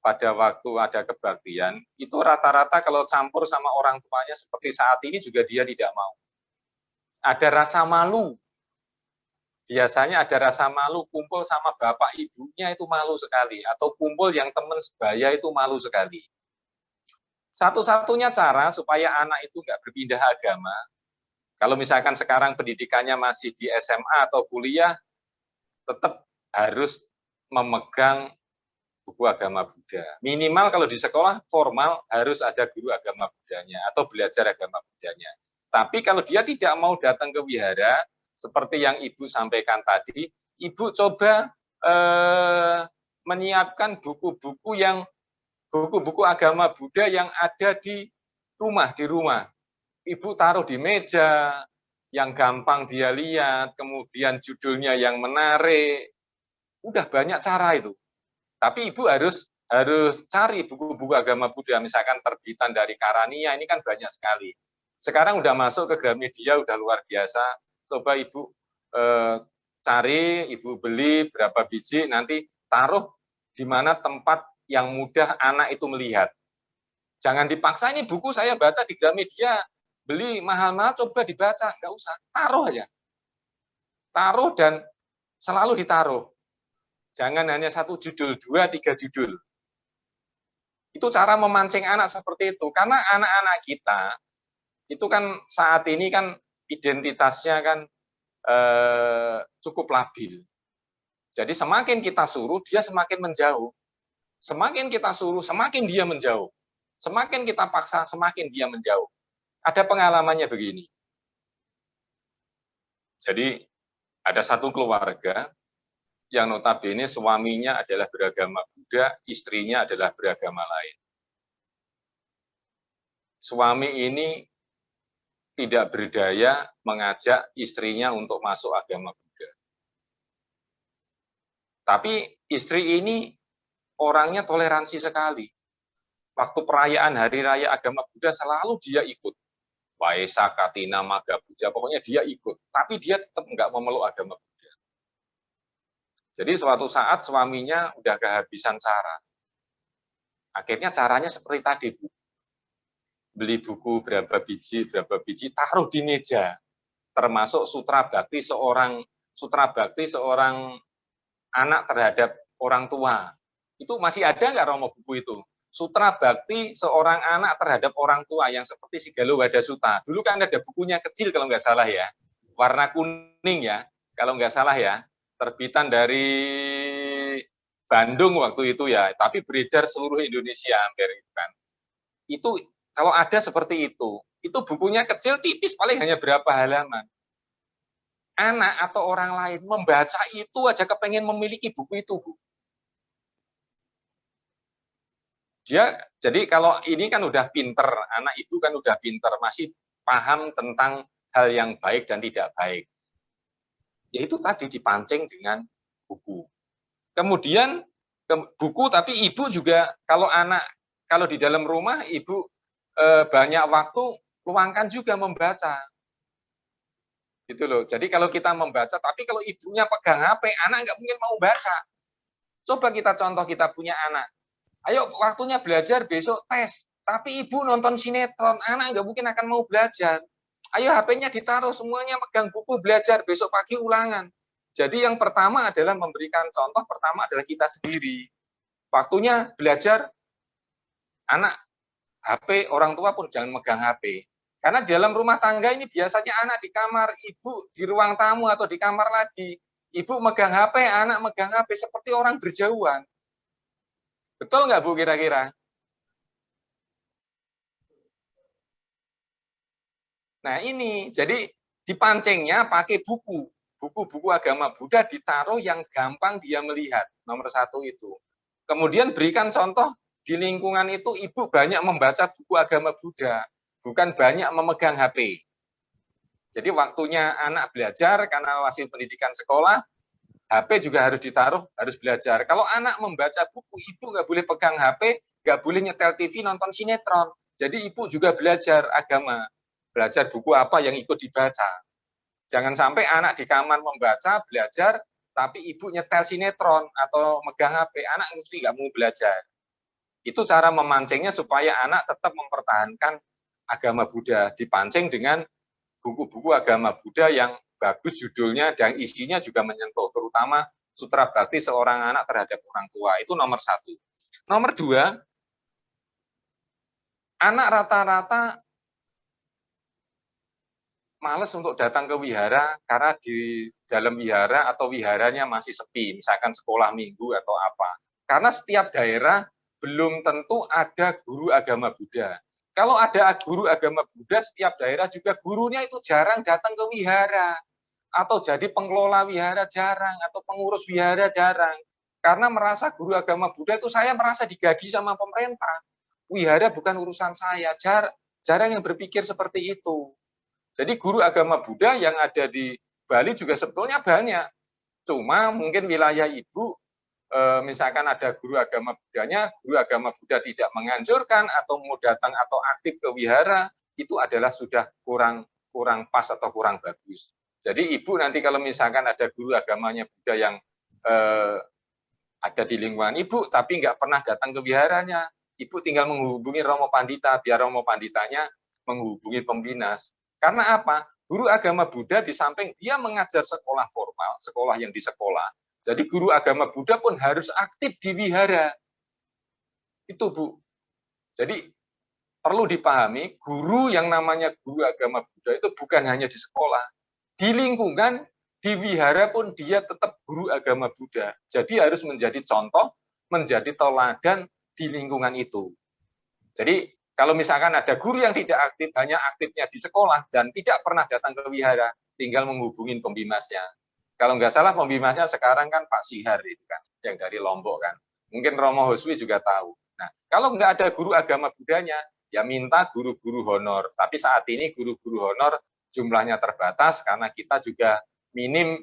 [SPEAKER 2] pada waktu ada kebaktian, itu rata-rata kalau campur sama orang tuanya seperti saat ini juga dia tidak mau. Ada rasa malu. Biasanya ada rasa malu, kumpul sama bapak ibunya itu malu sekali, atau kumpul yang teman sebaya itu malu sekali. Satu-satunya cara supaya anak itu nggak berpindah agama, kalau misalkan sekarang pendidikannya masih di SMA atau kuliah, tetap harus memegang buku agama Buddha. Minimal kalau di sekolah formal harus ada guru agama Buddhanya atau belajar agama Buddhanya. Tapi kalau dia tidak mau datang ke wihara, seperti yang Ibu sampaikan tadi, Ibu coba menyiapkan buku-buku agama Buddha yang ada di rumah. Ibu taruh di meja, yang gampang dia lihat, kemudian judulnya yang menarik. Udah banyak cara itu. Tapi Ibu harus cari buku-buku agama Buddha, misalkan terbitan dari Karania, ini kan banyak sekali. Sekarang udah masuk ke Gramedia, udah luar biasa. Coba Ibu cari, Ibu beli berapa biji, nanti taruh di mana tempat yang mudah anak itu melihat. Jangan dipaksa, ini buku saya baca di Gramedia, beli mahal-mahal, coba dibaca, nggak usah, taruh aja. Taruh dan selalu ditaruh. Jangan hanya 1 judul, 2, 3 judul. Itu cara memancing anak seperti itu. Karena anak-anak kita, itu kan saat ini kan identitasnya kan cukup labil. Jadi semakin kita suruh, dia semakin menjauh. Semakin kita suruh, semakin dia menjauh. Semakin kita paksa, semakin dia menjauh. Ada pengalamannya begini. Jadi ada satu keluarga yang notabene suaminya adalah beragama Buddha, istrinya adalah beragama lain. Suami ini tidak berdaya mengajak istrinya untuk masuk agama Buddha. Tapi istri ini orangnya toleransi sekali. Waktu perayaan Hari Raya Agama Buddha selalu dia ikut. Waisak, Katina, Maga Puja, pokoknya dia ikut. Tapi dia tetap nggak memeluk agama Buddha. Jadi suatu saat suaminya udah kehabisan cara. Akhirnya caranya seperti tadi, Bu. Beli buku berapa biji, taruh di meja. Termasuk sutra bakti seorang anak terhadap orang tua. Itu masih ada nggak, Romo, buku itu? Sutra bakti seorang anak terhadap orang tua yang seperti Sigalo Wadasuta. Dulu kan ada bukunya kecil kalau nggak salah ya. Warna kuning ya, kalau nggak salah ya. Terbitan dari Bandung waktu itu ya, tapi beredar seluruh Indonesia hampir kan. Itu kalau ada seperti itu bukunya kecil tipis, paling hanya berapa halaman. Anak atau orang lain membaca itu aja kepengen memiliki buku itu, Bu. Jadi kalau ini kan udah pinter, anak itu kan udah pinter, masih paham tentang hal yang baik dan tidak baik. Yaitu tadi dipancing dengan buku. Kemudian buku, tapi ibu juga kalau di dalam rumah ibu banyak waktu luangkan juga membaca. Gitu loh. Jadi kalau kita membaca, tapi kalau ibunya pegang HP, anak nggak mungkin mau baca. Coba kita contoh, kita punya anak. Ayo waktunya belajar, besok tes. Tapi ibu nonton sinetron, anak nggak mungkin akan mau belajar. Ayo HP-nya ditaruh, semuanya pegang buku, belajar, besok pagi ulangan. Jadi yang pertama adalah memberikan contoh, pertama adalah kita sendiri. Waktunya belajar, anak HP, orang tua pun jangan megang HP. Karena di dalam rumah tangga ini biasanya anak di kamar, ibu di ruang tamu atau di kamar lagi. Ibu megang HP, anak megang HP, seperti orang berjauhan. Betul nggak, Bu, kira-kira? Nah ini, jadi dipancingnya pakai buku agama Buddha ditaruh yang gampang dia melihat, nomor 1 itu. Kemudian berikan contoh di lingkungan itu ibu banyak membaca buku agama Buddha, bukan banyak memegang HP. Jadi waktunya anak belajar karena masih pendidikan sekolah, HP juga harus ditaruh, harus belajar. Kalau anak membaca buku, ibu nggak boleh pegang HP, nggak boleh nyetel TV, nonton sinetron. Jadi ibu juga belajar agama, belajar buku apa yang ikut dibaca. Jangan sampai anak di kamar membaca, belajar, tapi ibu nyetel sinetron atau megang HP, anak mesti nggak mau belajar. Itu cara memancingnya supaya anak tetap mempertahankan agama Buddha, dipancing dengan buku-buku agama Buddha yang bagus judulnya dan isinya juga menyentuh, terutama Sutra Bakti seorang anak terhadap orang tua. Itu nomor 1. Nomor 2, anak rata-rata males untuk datang ke wihara karena di dalam wihara atau wiharanya masih sepi, misalkan sekolah minggu atau apa. Karena setiap daerah belum tentu ada guru agama Buddha. Kalau ada guru agama Buddha, setiap daerah juga gurunya itu jarang datang ke wihara. Atau jadi pengelola wihara jarang, atau pengurus wihara jarang. Karena merasa guru agama Buddha itu saya merasa digaji sama pemerintah. Wihara bukan urusan saya, jarang yang berpikir seperti itu. Jadi guru agama Buddha yang ada di Bali juga sebetulnya banyak. Cuma mungkin wilayah ibu, misalkan ada guru agama Buddhanya, guru agama Buddha tidak menganjurkan atau mau datang atau aktif ke wihara, itu adalah sudah kurang pas atau kurang bagus. Jadi ibu nanti kalau misalkan ada guru agamanya Buddha yang ada di lingkungan ibu, tapi nggak pernah datang ke wiharanya, ibu tinggal menghubungi Romo Pandita, biar Romo Panditanya menghubungi pembinas. Karena apa? Guru agama Buddha di samping dia mengajar sekolah formal, sekolah yang di sekolah, jadi guru agama Buddha pun harus aktif di wihara. Itu, Bu. Jadi perlu dipahami, guru yang namanya guru agama Buddha itu bukan hanya di sekolah. Di lingkungan, di wihara pun dia tetap guru agama Buddha. Jadi harus menjadi contoh, menjadi teladan di lingkungan itu. Jadi kalau misalkan ada guru yang tidak aktif, hanya aktifnya di sekolah dan tidak pernah datang ke wihara, tinggal menghubungin pembimasnya. Kalau nggak salah pembimasnya sekarang kan Pak Sihar itu kan, yang dari Lombok kan. Mungkin Romo Huswi juga tahu. Nah, kalau nggak ada guru agama Buddhanya, ya minta guru-guru honor. Tapi saat ini guru-guru honor jumlahnya terbatas karena kita juga minim.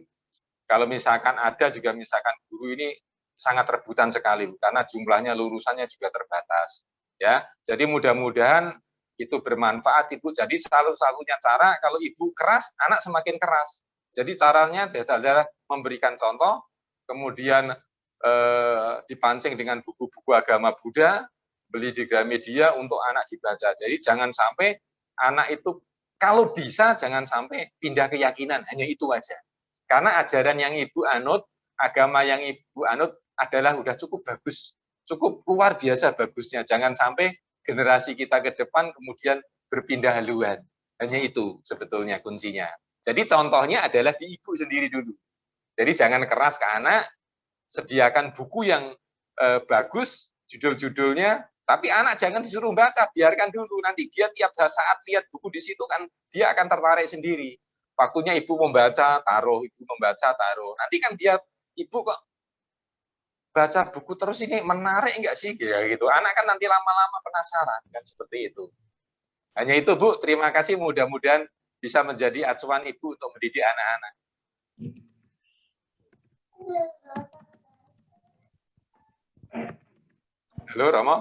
[SPEAKER 2] Kalau misalkan ada juga misalkan guru ini sangat rebutan sekali karena jumlahnya lulusannya juga terbatas. Ya, jadi mudah-mudahan itu bermanfaat Ibu. Jadi satu-satunya cara kalau Ibu keras, anak semakin keras. Jadi caranya adalah memberikan contoh, kemudian dipancing dengan buku-buku agama Buddha, beli di Gramedia untuk anak dibaca. Jadi jangan sampai anak itu, kalau bisa jangan sampai pindah keyakinan, hanya itu aja. Karena ajaran yang Ibu anut, agama yang Ibu anut adalah udah cukup bagus, cukup luar biasa bagusnya. Jangan sampai generasi kita ke depan kemudian berpindah haluan. Hanya itu sebetulnya kuncinya. Jadi contohnya adalah di ibu sendiri dulu. Jadi jangan keras ke anak, sediakan buku yang bagus, judul-judulnya, tapi anak jangan disuruh baca, biarkan dulu. Nanti dia tiap saat lihat buku di situ kan, dia akan tertarik sendiri. Waktunya ibu membaca, taruh, ibu membaca, taruh. Nanti kan dia, ibu kok baca buku terus ini menarik enggak sih? Gitu. Anak kan nanti lama-lama penasaran, kan seperti itu. Hanya itu Bu, terima kasih, mudah-mudahan bisa menjadi acuan Ibu untuk mendidik anak-anak. Halo, Romo.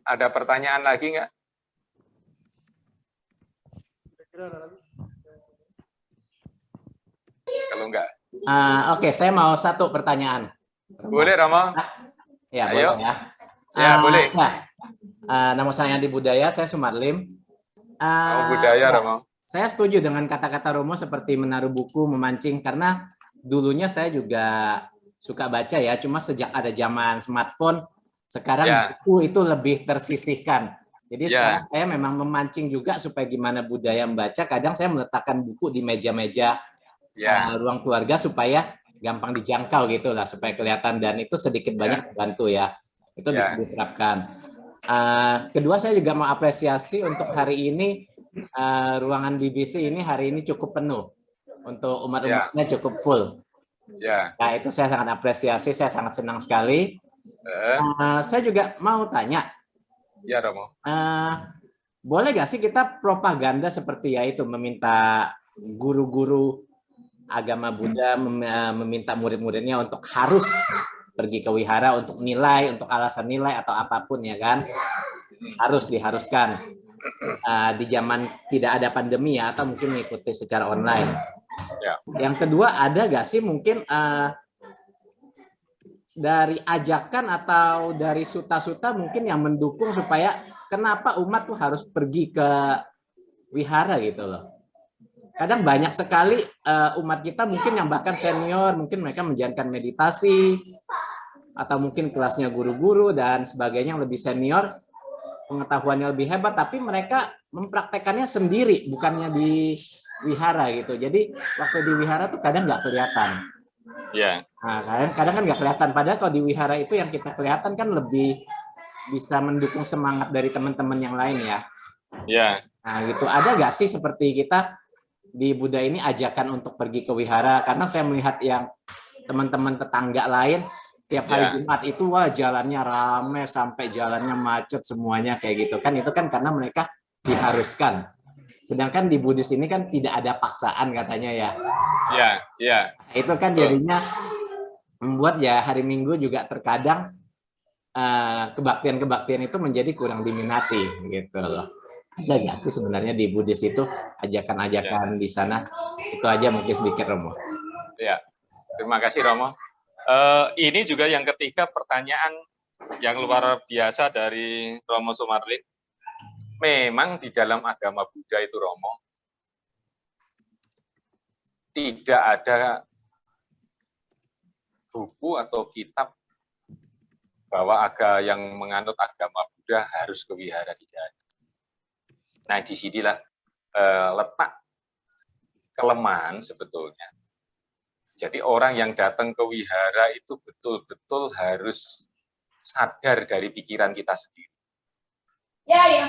[SPEAKER 2] Ada pertanyaan lagi nggak? Kalau enggak.
[SPEAKER 3] Oke, saya mau satu pertanyaan.
[SPEAKER 2] Boleh, Romo?
[SPEAKER 3] Ya,
[SPEAKER 2] ayo.
[SPEAKER 3] Boleh ya.
[SPEAKER 2] Ya, boleh.
[SPEAKER 3] Nama saya Andi Budaya, saya Sumarlim.
[SPEAKER 2] Budaya, Romo.
[SPEAKER 3] Saya setuju dengan kata-kata Romo seperti menaruh buku, memancing, karena dulunya saya juga suka baca ya, cuma sejak ada zaman smartphone, sekarang buku itu lebih tersisihkan. Jadi sekarang saya memang memancing juga supaya gimana budaya membaca, kadang saya meletakkan buku di meja-meja ruang keluarga supaya gampang dijangkau gitu lah, supaya kelihatan, dan itu sedikit banyak membantu ya. Itu bisa diterapkan. Kedua, saya juga mau apresiasi untuk hari ini, ruangan BBC ini hari ini cukup penuh. Untuk umat-umatnya cukup full. Nah, itu saya sangat apresiasi, saya sangat senang sekali. Saya juga mau tanya,
[SPEAKER 2] Ya, Romo.
[SPEAKER 3] Boleh nggak sih kita propaganda seperti ya itu, meminta guru-guru agama Buddha meminta murid-muridnya untuk harus pergi ke wihara untuk nilai, untuk alasan nilai atau apapun ya kan, diharuskan di zaman tidak ada pandemi ya, atau mungkin mengikuti secara online.
[SPEAKER 2] Ya.
[SPEAKER 3] Yang kedua, ada nggak sih mungkin dari ajakan atau dari suta-suta mungkin yang mendukung supaya kenapa umat tuh harus pergi ke wihara gitu loh. Kadang banyak sekali umat kita mungkin yang bahkan senior, mungkin mereka menjalankan meditasi, atau mungkin kelasnya guru-guru dan sebagainya yang lebih senior, pengetahuannya lebih hebat, tapi mereka mempraktekannya sendiri, bukannya di wihara gitu. Jadi waktu di wihara tuh kadang nggak kelihatan.
[SPEAKER 2] Ya.
[SPEAKER 3] Nah, kadang kan nggak kelihatan. Padahal kalau di wihara itu yang kita kelihatan kan lebih bisa mendukung semangat dari teman-teman yang lain ya.
[SPEAKER 2] Ya.
[SPEAKER 3] Nah gitu, ada nggak sih seperti kita di Buddha ini ajakan untuk pergi ke wihara? Karena saya melihat yang teman-teman tetangga lain tiap hari Jumat itu wah jalannya rame sampai jalannya macet semuanya kayak gitu kan. Itu kan karena mereka diharuskan. Sedangkan di Buddhis ini kan tidak ada paksaan katanya ya.
[SPEAKER 2] Iya, iya.
[SPEAKER 3] Itu kan jadinya membuat ya hari Minggu juga terkadang kebaktian-kebaktian itu menjadi kurang diminati gitu loh. Ada nggak sih sebenarnya di Buddhis itu ajakan-ajakan di sana? Itu aja mungkin sedikit Romo.
[SPEAKER 2] Ya, terima kasih Romo. Ini juga yang ketiga pertanyaan yang luar biasa dari Romo Sumarlin. Memang di dalam agama Buddha itu Romo, tidak ada buku atau kitab bahwa yang menganut agama Buddha harus ke wihara, tidak ada. Nah, disinilah letak kelemahan sebetulnya. Jadi orang yang datang ke wihara itu betul-betul harus sadar dari pikiran kita sendiri.
[SPEAKER 5] Ya, ya.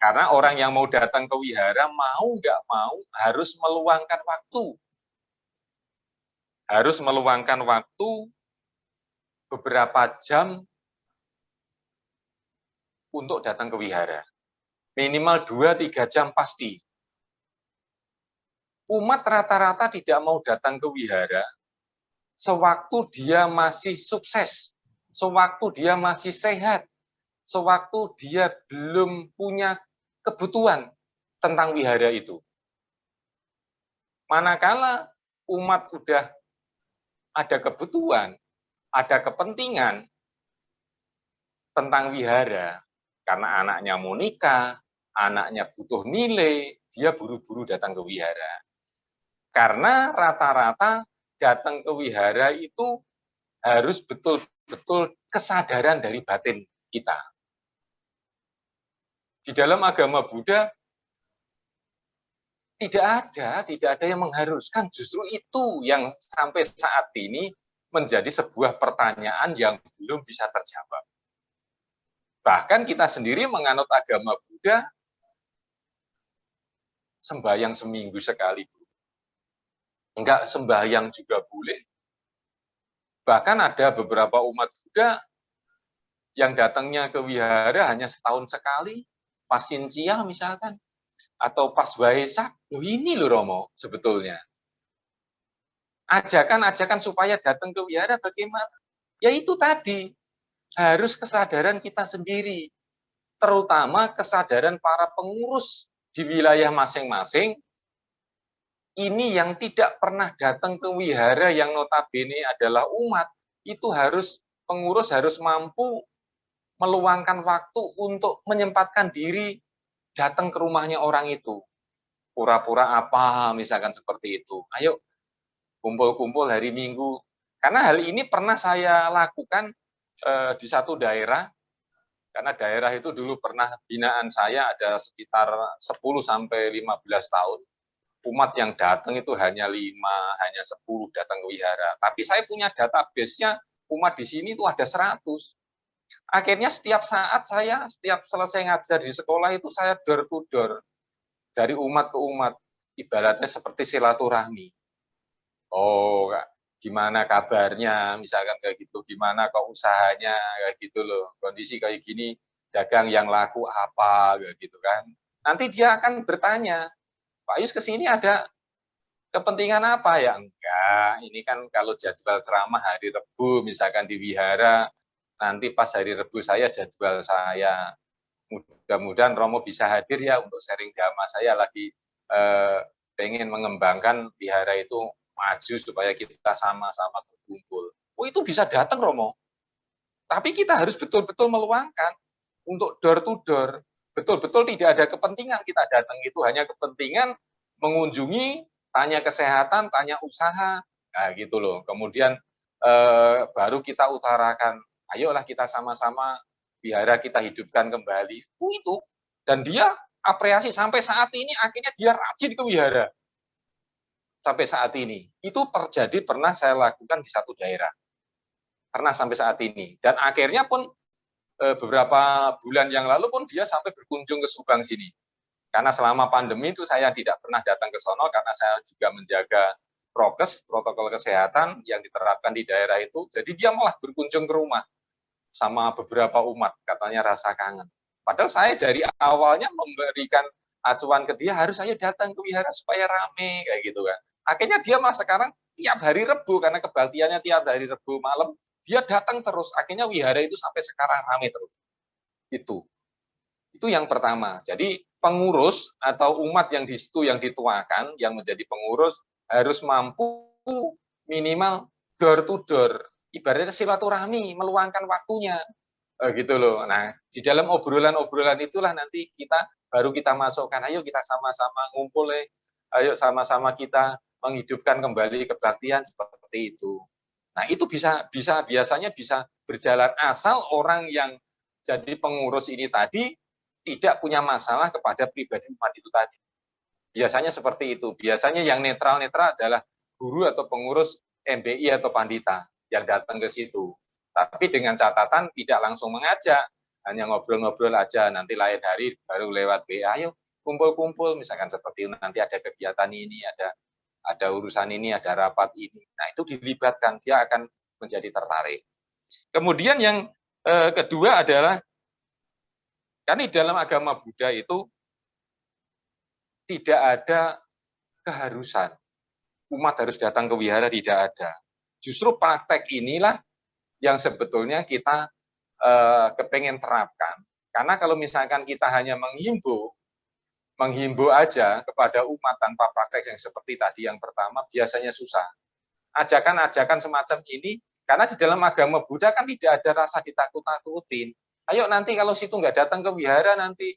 [SPEAKER 2] Karena orang yang mau datang ke wihara, mau nggak mau, harus meluangkan waktu. Harus meluangkan waktu beberapa jam untuk datang ke wihara. Minimal 2-3 jam pasti. Umat rata-rata tidak mau datang ke wihara sewaktu dia masih sukses, sewaktu dia masih sehat, sewaktu dia belum punya kebutuhan tentang wihara itu. Manakala umat udah ada kebutuhan, ada kepentingan tentang wihara, karena anaknya mau nikah, anaknya butuh nilai, dia buru-buru datang ke wihara. Karena rata-rata datang ke wihara itu harus betul-betul kesadaran dari batin kita. Di dalam agama Buddha tidak ada yang mengharuskan. Justru itu yang sampai saat ini menjadi sebuah pertanyaan yang belum bisa terjawab. Bahkan kita sendiri menganut agama Buddha sembahyang seminggu sekali. Enggak sembahyang juga boleh. Bahkan ada beberapa umat Buddha yang datangnya ke wihara hanya setahun sekali, pas Sinsia misalkan, atau pas Waisak. Loh ini loh Romo sebetulnya. Ajakan-ajakan supaya datang ke wihara bagaimana? Ya itu tadi, harus kesadaran kita sendiri. Terutama kesadaran para pengurus di wilayah masing-masing, ini yang tidak pernah datang ke wihara yang notabene adalah umat, itu pengurus harus mampu meluangkan waktu untuk menyempatkan diri datang ke rumahnya orang itu. Pura-pura apa, misalkan seperti itu. Ayo, kumpul-kumpul hari Minggu. Karena hal ini pernah saya lakukan di satu daerah, karena daerah itu dulu pernah binaan saya ada sekitar 10-15 tahun. Umat yang datang itu hanya 5, hanya 10 datang ke wihara. Tapi saya punya database-nya, umat di sini itu ada 100. Akhirnya setiap saat setiap selesai ngajar di sekolah itu saya door to door. Dari umat ke umat. Ibaratnya seperti silaturahmi. Oh, gimana kabarnya, misalkan kayak gitu. Gimana kok usahanya, kayak gitu loh. Kondisi kayak gini, dagang yang laku apa, gitu kan. Nanti dia akan bertanya, Pak Yus kesini ada kepentingan apa ya? Enggak, ini kan kalau jadwal ceramah hari Rebu, misalkan di wihara, nanti pas hari Rebu saya jadwal saya. Mudah-mudahan Romo bisa hadir ya untuk sharing dhamma. Saya lagi pengen mengembangkan wihara itu maju supaya kita sama-sama berkumpul. Oh itu bisa datang Romo. Tapi kita harus betul-betul meluangkan untuk door to door. Betul-betul tidak ada kepentingan kita datang itu hanya kepentingan mengunjungi, tanya kesehatan, tanya usaha, nah gitu loh. Kemudian baru kita utarakan, ayolah kita sama-sama wihara kita hidupkan kembali. Itu dan dia apresiasi sampai saat ini akhirnya dia rajin ke wihara. Sampai saat ini itu terjadi pernah saya lakukan di satu daerah. Pernah sampai saat ini dan akhirnya pun beberapa bulan yang lalu pun dia sampai berkunjung ke Subang sini. Karena selama pandemi itu saya tidak pernah datang ke sono karena saya juga menjaga prokes, protokol kesehatan yang diterapkan di daerah itu. Jadi dia malah berkunjung ke rumah sama beberapa umat, katanya rasa kangen. Padahal saya dari awalnya memberikan acuan ke dia, harus saya datang ke wihara supaya rame, kayak gitu kan. Akhirnya dia malah sekarang tiap hari Rebu, karena kebaktiannya tiap hari Rebu malam, dia datang terus. Akhirnya wihara itu sampai sekarang rame terus. Itu yang pertama. Jadi pengurus atau umat yang di situ yang dituakan, yang menjadi pengurus harus mampu minimal door to door. Ibaratnya silaturahmi, meluangkan waktunya. Gitu loh. Nah, di dalam obrolan-obrolan itulah nanti baru kita masukkan, ayo kita sama-sama ngumpul, ayo sama-sama kita menghidupkan kembali kebaktian seperti itu. Nah, itu biasanya bisa berjalan asal orang yang jadi pengurus ini tadi tidak punya masalah kepada pribadi umat itu tadi. Biasanya seperti itu. Biasanya yang netral-netral adalah guru atau pengurus MBI atau pandita yang datang ke situ. Tapi dengan catatan tidak langsung mengajak, hanya ngobrol-ngobrol aja. Nanti lain hari baru lewat WA, ayo kumpul-kumpul, misalkan seperti nanti ada kegiatan ini, ada urusan ini, ada rapat ini. Nah, itu dilibatkan, dia akan menjadi tertarik. Kemudian yang kedua adalah, kan di dalam agama Buddha itu tidak ada keharusan. Umat harus datang ke wihara, tidak ada. Justru praktek inilah yang sebetulnya kita kepengen terapkan. Karena kalau misalkan kita hanya menghimbau aja kepada umat tanpa praktek yang seperti tadi yang pertama, biasanya susah. Ajakan-ajakan semacam ini, karena di dalam agama Buddha kan tidak ada rasa ditakut-takutin. Ayo nanti kalau situ nggak datang ke wihara, nanti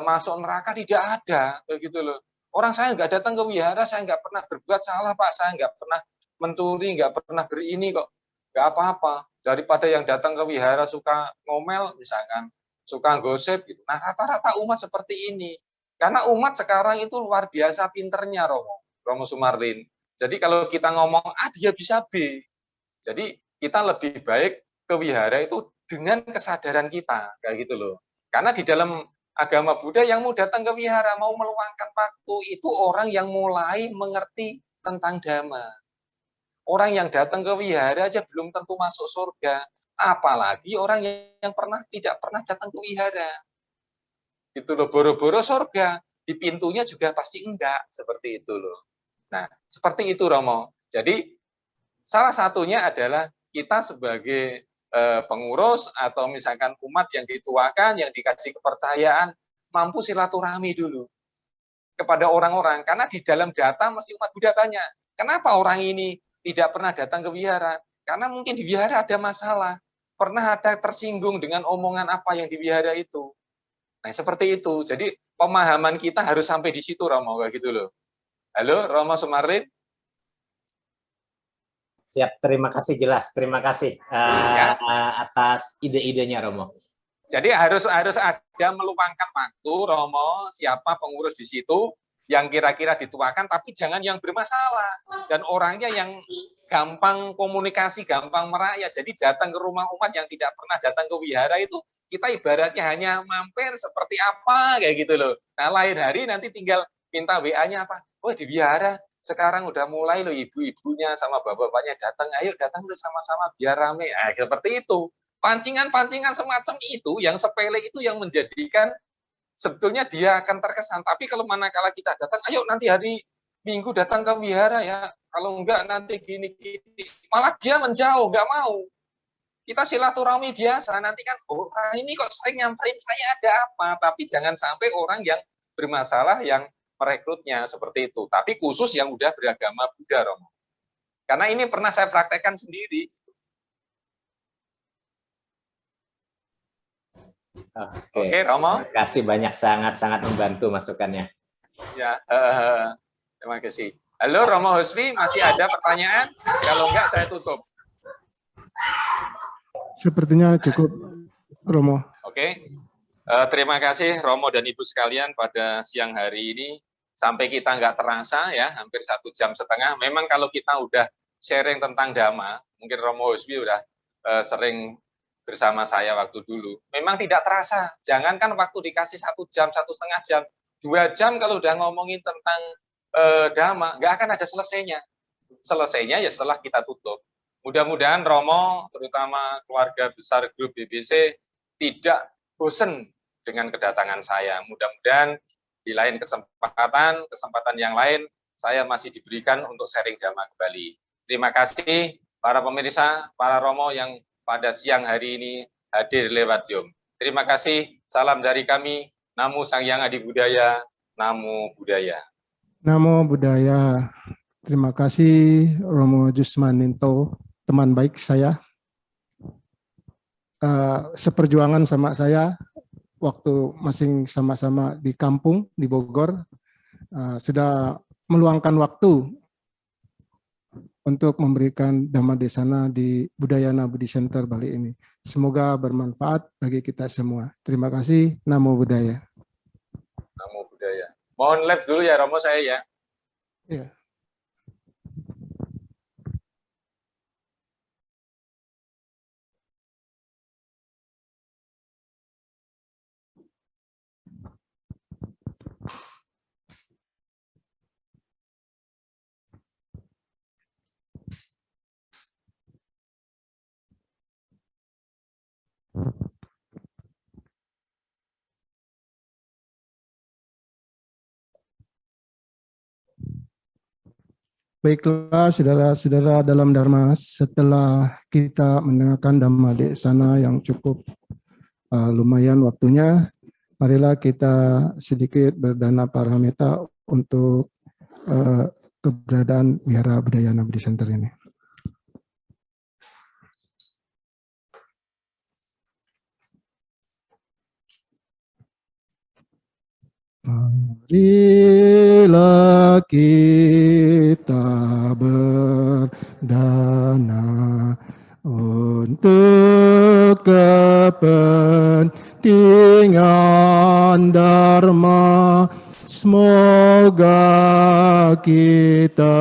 [SPEAKER 2] masuk neraka, tidak ada. Begitu loh. Orang saya nggak datang ke wihara, saya nggak pernah berbuat salah, Pak. Saya nggak pernah mencuri, nggak pernah berini kok. Nggak apa-apa. Daripada yang datang ke wihara suka ngomel, misalkan, suka gosip. Gitu. Nah, rata-rata umat seperti ini. Karena umat sekarang itu luar biasa pinternya, Romo Sumarlin. Jadi kalau kita ngomong A, dia bisa B. Jadi kita lebih baik ke wihara itu dengan kesadaran kita, kayak gitu loh. Karena di dalam agama Buddha yang mau datang ke wihara, mau meluangkan waktu, itu orang yang mulai mengerti tentang dhamma. Orang yang datang ke wihara aja belum tentu masuk surga. Apalagi orang yang tidak pernah datang ke wihara. Itu loh, boro-boro surga, di pintunya juga pasti enggak, seperti itu loh. Nah, seperti itu Romo. Jadi salah satunya adalah kita sebagai pengurus atau misalkan umat yang dituakan, yang dikasih kepercayaan, mampu silaturahmi dulu kepada orang-orang. Karena di dalam data mesti umat Buddha tanya, kenapa orang ini tidak pernah datang ke wihara? Karena mungkin di wihara ada masalah, pernah ada tersinggung dengan omongan apa yang di wihara itu. Nah, seperti itu. Jadi pemahaman kita harus sampai di situ, Romo, kayak gitu loh. Halo, Romo Sumarlin.
[SPEAKER 3] Siap, terima kasih jelas. Terima kasih atas ide-idenya, Romo.
[SPEAKER 2] Jadi harus ada meluangkan waktu, Romo, siapa pengurus di situ yang kira-kira dituakan, tapi jangan yang bermasalah. Dan orangnya yang gampang komunikasi, gampang merayat. Jadi datang ke rumah umat yang tidak pernah datang ke wihara itu, kita ibaratnya hanya mampir seperti apa, kayak gitu loh. Nah, lain hari nanti tinggal minta WA-nya apa. Oh, di wihara sekarang udah mulai loh ibu-ibunya sama bapak-bapaknya datang. Ayo datang loh sama-sama biar rame. Nah, seperti itu. pancingan-pancingan semacam itu, yang sepele itu yang menjadikan sebetulnya dia akan terkesan. Tapi kalau manakala kita datang, ayo nanti hari Minggu datang ke wihara ya, kalau enggak nanti gini-gini, malah dia menjauh, nggak mau. Kita silaturahmi biasa, nanti kan, oh ini kok sering nyamperin saya ada apa, tapi jangan sampai orang yang bermasalah yang merekrutnya seperti itu. Tapi khusus yang udah beragama Buddha, Romo. Karena ini pernah saya praktekkan sendiri. Oke, Romo.
[SPEAKER 3] Terima kasih banyak, sangat-sangat membantu masukannya.
[SPEAKER 2] Ya, terima kasih. Halo Romo Huswi, masih ada pertanyaan? Kalau enggak saya tutup.
[SPEAKER 1] Sepertinya cukup, Romo.
[SPEAKER 2] Oke. Terima kasih Romo dan Ibu sekalian pada siang hari ini. Sampai kita nggak terasa ya, hampir 1,5 jam. Memang kalau kita udah sharing tentang Dhamma, mungkin Romo Huswi udah sering bersama saya waktu dulu. Memang tidak terasa. Jangankan waktu dikasih 1 jam, 1,5 jam, 2 jam kalau udah ngomongin tentang Dhamma, nggak akan ada selesainya. Selesainya ya setelah kita tutup. Mudah-mudahan Romo, terutama keluarga besar grup BBC, tidak bosan dengan kedatangan saya. Mudah-mudahan di lain kesempatan yang lain, saya masih diberikan untuk sharing Dhamma kembali. Terima kasih para pemirsa, para Romo yang pada siang hari ini hadir lewat Zoom. Terima kasih, salam dari kami, Namo Sang Hyang Adi Budaya, Namo Buddhaya.
[SPEAKER 1] Namo Buddhaya. Terima kasih Romo Jusmaninto, teman baik saya. Seperjuangan sama saya waktu masing sama-sama di kampung di Bogor, sudah meluangkan waktu untuk memberikan Dhamma Desana di Budayana Budi Center Bali ini. Semoga bermanfaat bagi kita semua. Terima kasih. Namo Buddhaya.
[SPEAKER 2] Namo Buddhaya. Mohon live dulu ya Romo saya ya.
[SPEAKER 1] Ya. Baiklah saudara-saudara dalam Dharma, setelah kita mendengarkan Dhamma Desana yang cukup lumayan waktunya, marilah kita sedikit berdana paramita untuk keberadaan Wihara Budayana Budi Center ini. Marilah kita berdana untuk kepentingan Dharma. Semoga kita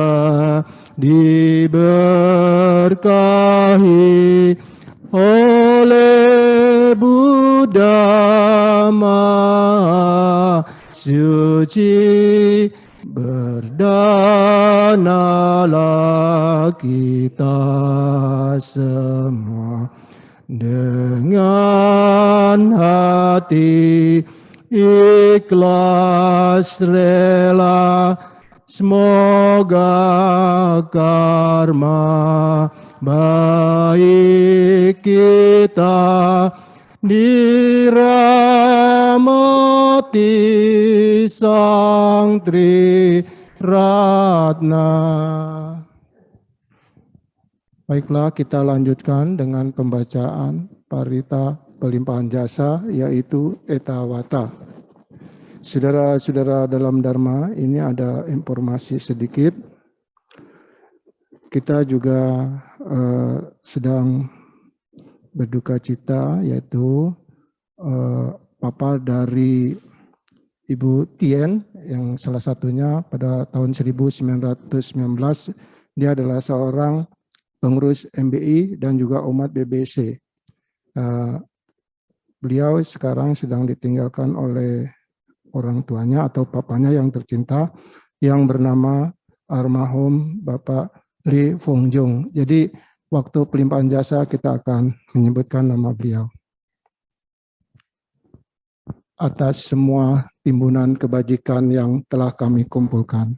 [SPEAKER 1] diberkahi oleh Buddha Maha Suci. Berdanalah kita semua dengan hati ikhlas rela. Semoga karma baik kita dirahmati Sang Tri Ratna. Baiklah, kita lanjutkan dengan pembacaan parita pelimpahan jasa, yaitu Etawata. Saudara-saudara dalam Dharma, ini ada informasi sedikit. Kita juga sedang berduka cita, yaitu papa dari Ibu Tien, yang salah satunya pada tahun 1919, dia adalah seorang pengurus MBI dan juga umat BBC. Beliau sekarang sedang ditinggalkan oleh orang tuanya atau papanya yang tercinta, yang bernama almarhum Bapak Lee Fong Jung. Jadi waktu pelimpahan jasa kita akan menyebutkan nama beliau. Atas semua timbunan kebajikan yang telah kami kumpulkan.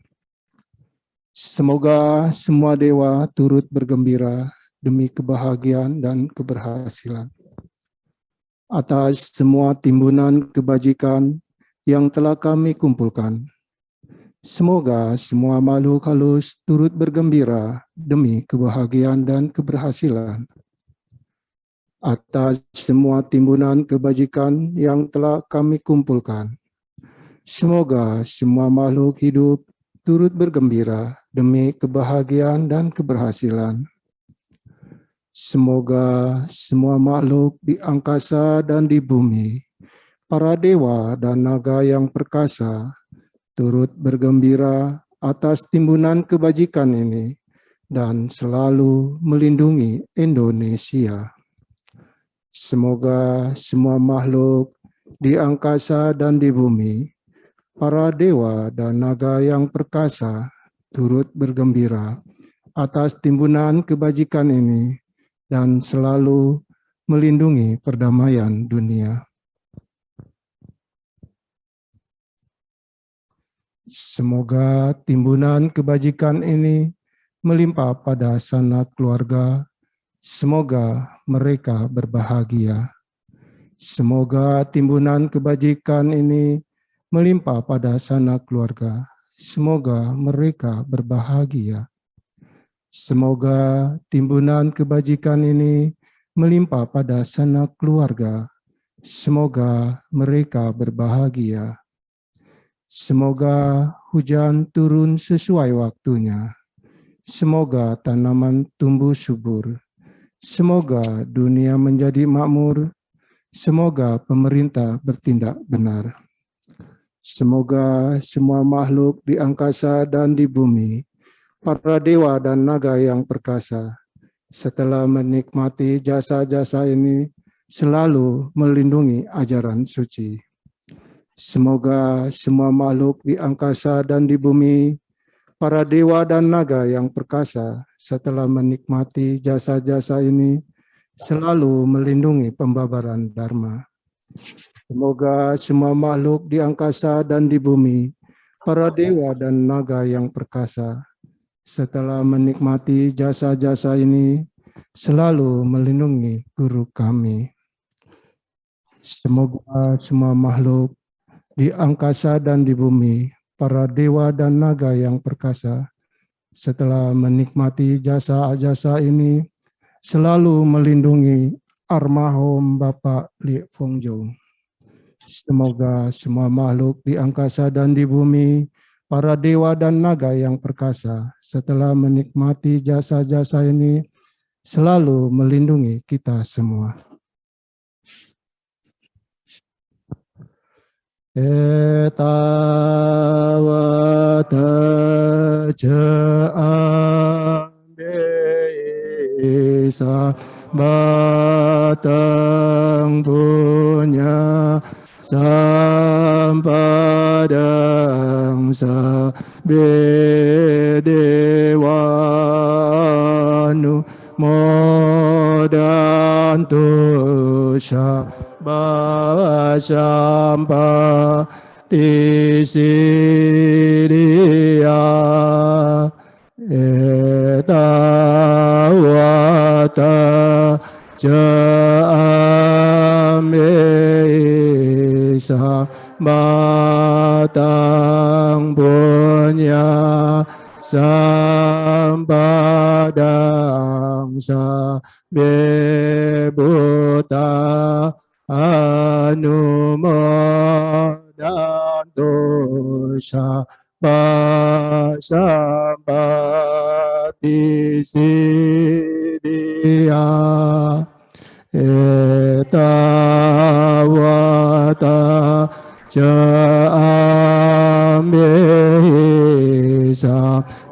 [SPEAKER 1] Semoga semua dewa turut bergembira demi kebahagiaan dan keberhasilan. Atas semua timbunan kebajikan yang telah kami kumpulkan. Semoga semua makhluk halus turut bergembira demi kebahagiaan dan keberhasilan. Atas semua timbunan kebajikan yang telah kami kumpulkan. Semoga semua makhluk hidup turut bergembira demi kebahagiaan dan keberhasilan. Semoga semua makhluk di angkasa dan di bumi, para dewa dan naga yang perkasa, turut bergembira atas timbunan kebajikan ini dan selalu melindungi Indonesia. Semoga semua makhluk di angkasa dan di bumi, para dewa dan naga yang perkasa turut bergembira atas timbunan kebajikan ini dan selalu melindungi perdamaian dunia. Semoga timbunan kebajikan ini melimpah pada sanak keluarga. Semoga mereka berbahagia. Semoga timbunan kebajikan ini melimpah pada sanak keluarga. Semoga mereka berbahagia. Semoga timbunan kebajikan ini melimpah pada sanak keluarga. Semoga mereka berbahagia. Semoga hujan turun sesuai waktunya. Semoga tanaman tumbuh subur. Semoga dunia menjadi makmur. Semoga pemerintah bertindak benar. Semoga semua makhluk di angkasa dan di bumi, para dewa dan naga yang perkasa, setelah menikmati jasa-jasa ini, selalu melindungi ajaran suci. Semoga semua makhluk di angkasa dan di bumi, para dewa dan naga yang perkasa, setelah menikmati jasa-jasa ini, selalu melindungi pembabaran Dharma. Semoga semua makhluk di angkasa dan di bumi, para dewa dan naga yang perkasa, setelah menikmati jasa-jasa ini, selalu melindungi guru kami. Semoga semua makhluk di angkasa dan di bumi, para dewa dan naga yang perkasa, setelah menikmati jasa-jasa ini, selalu melindungi almarhum Bapak Lee Fong Jong. Semoga semua makhluk di angkasa dan di bumi, para dewa dan naga yang perkasa, setelah menikmati jasa-jasa ini, selalu melindungi kita semua. Etawata ja'ambesa batang punya sampadang sabedewanu modantusha basampa tisidia etawata ja'amesa batang punya sampadang sabebuta anumodan dosa basampati sidia etawata ja'ambesa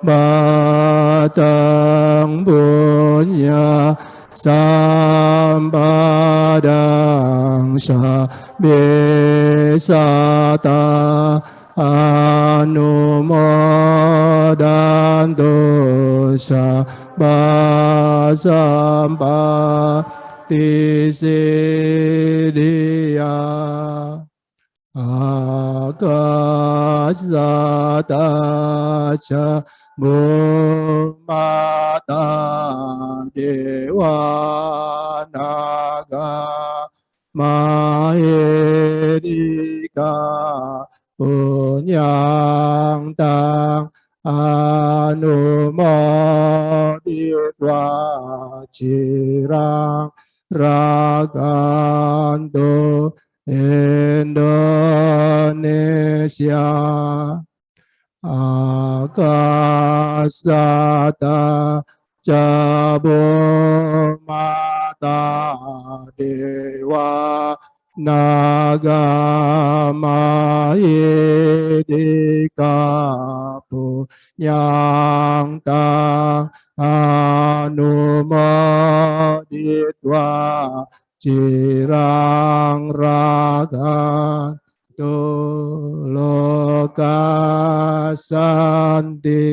[SPEAKER 1] batang punya sampadang sabesata anumodan dosa sabba tisidiya akasataca bumata dewa naga mahedika punyang tang anumoditwa cirang raganto Indonesia akasata cabumata dewa nagama yedika punyang tang anumoditwa cirang raga tu loka santi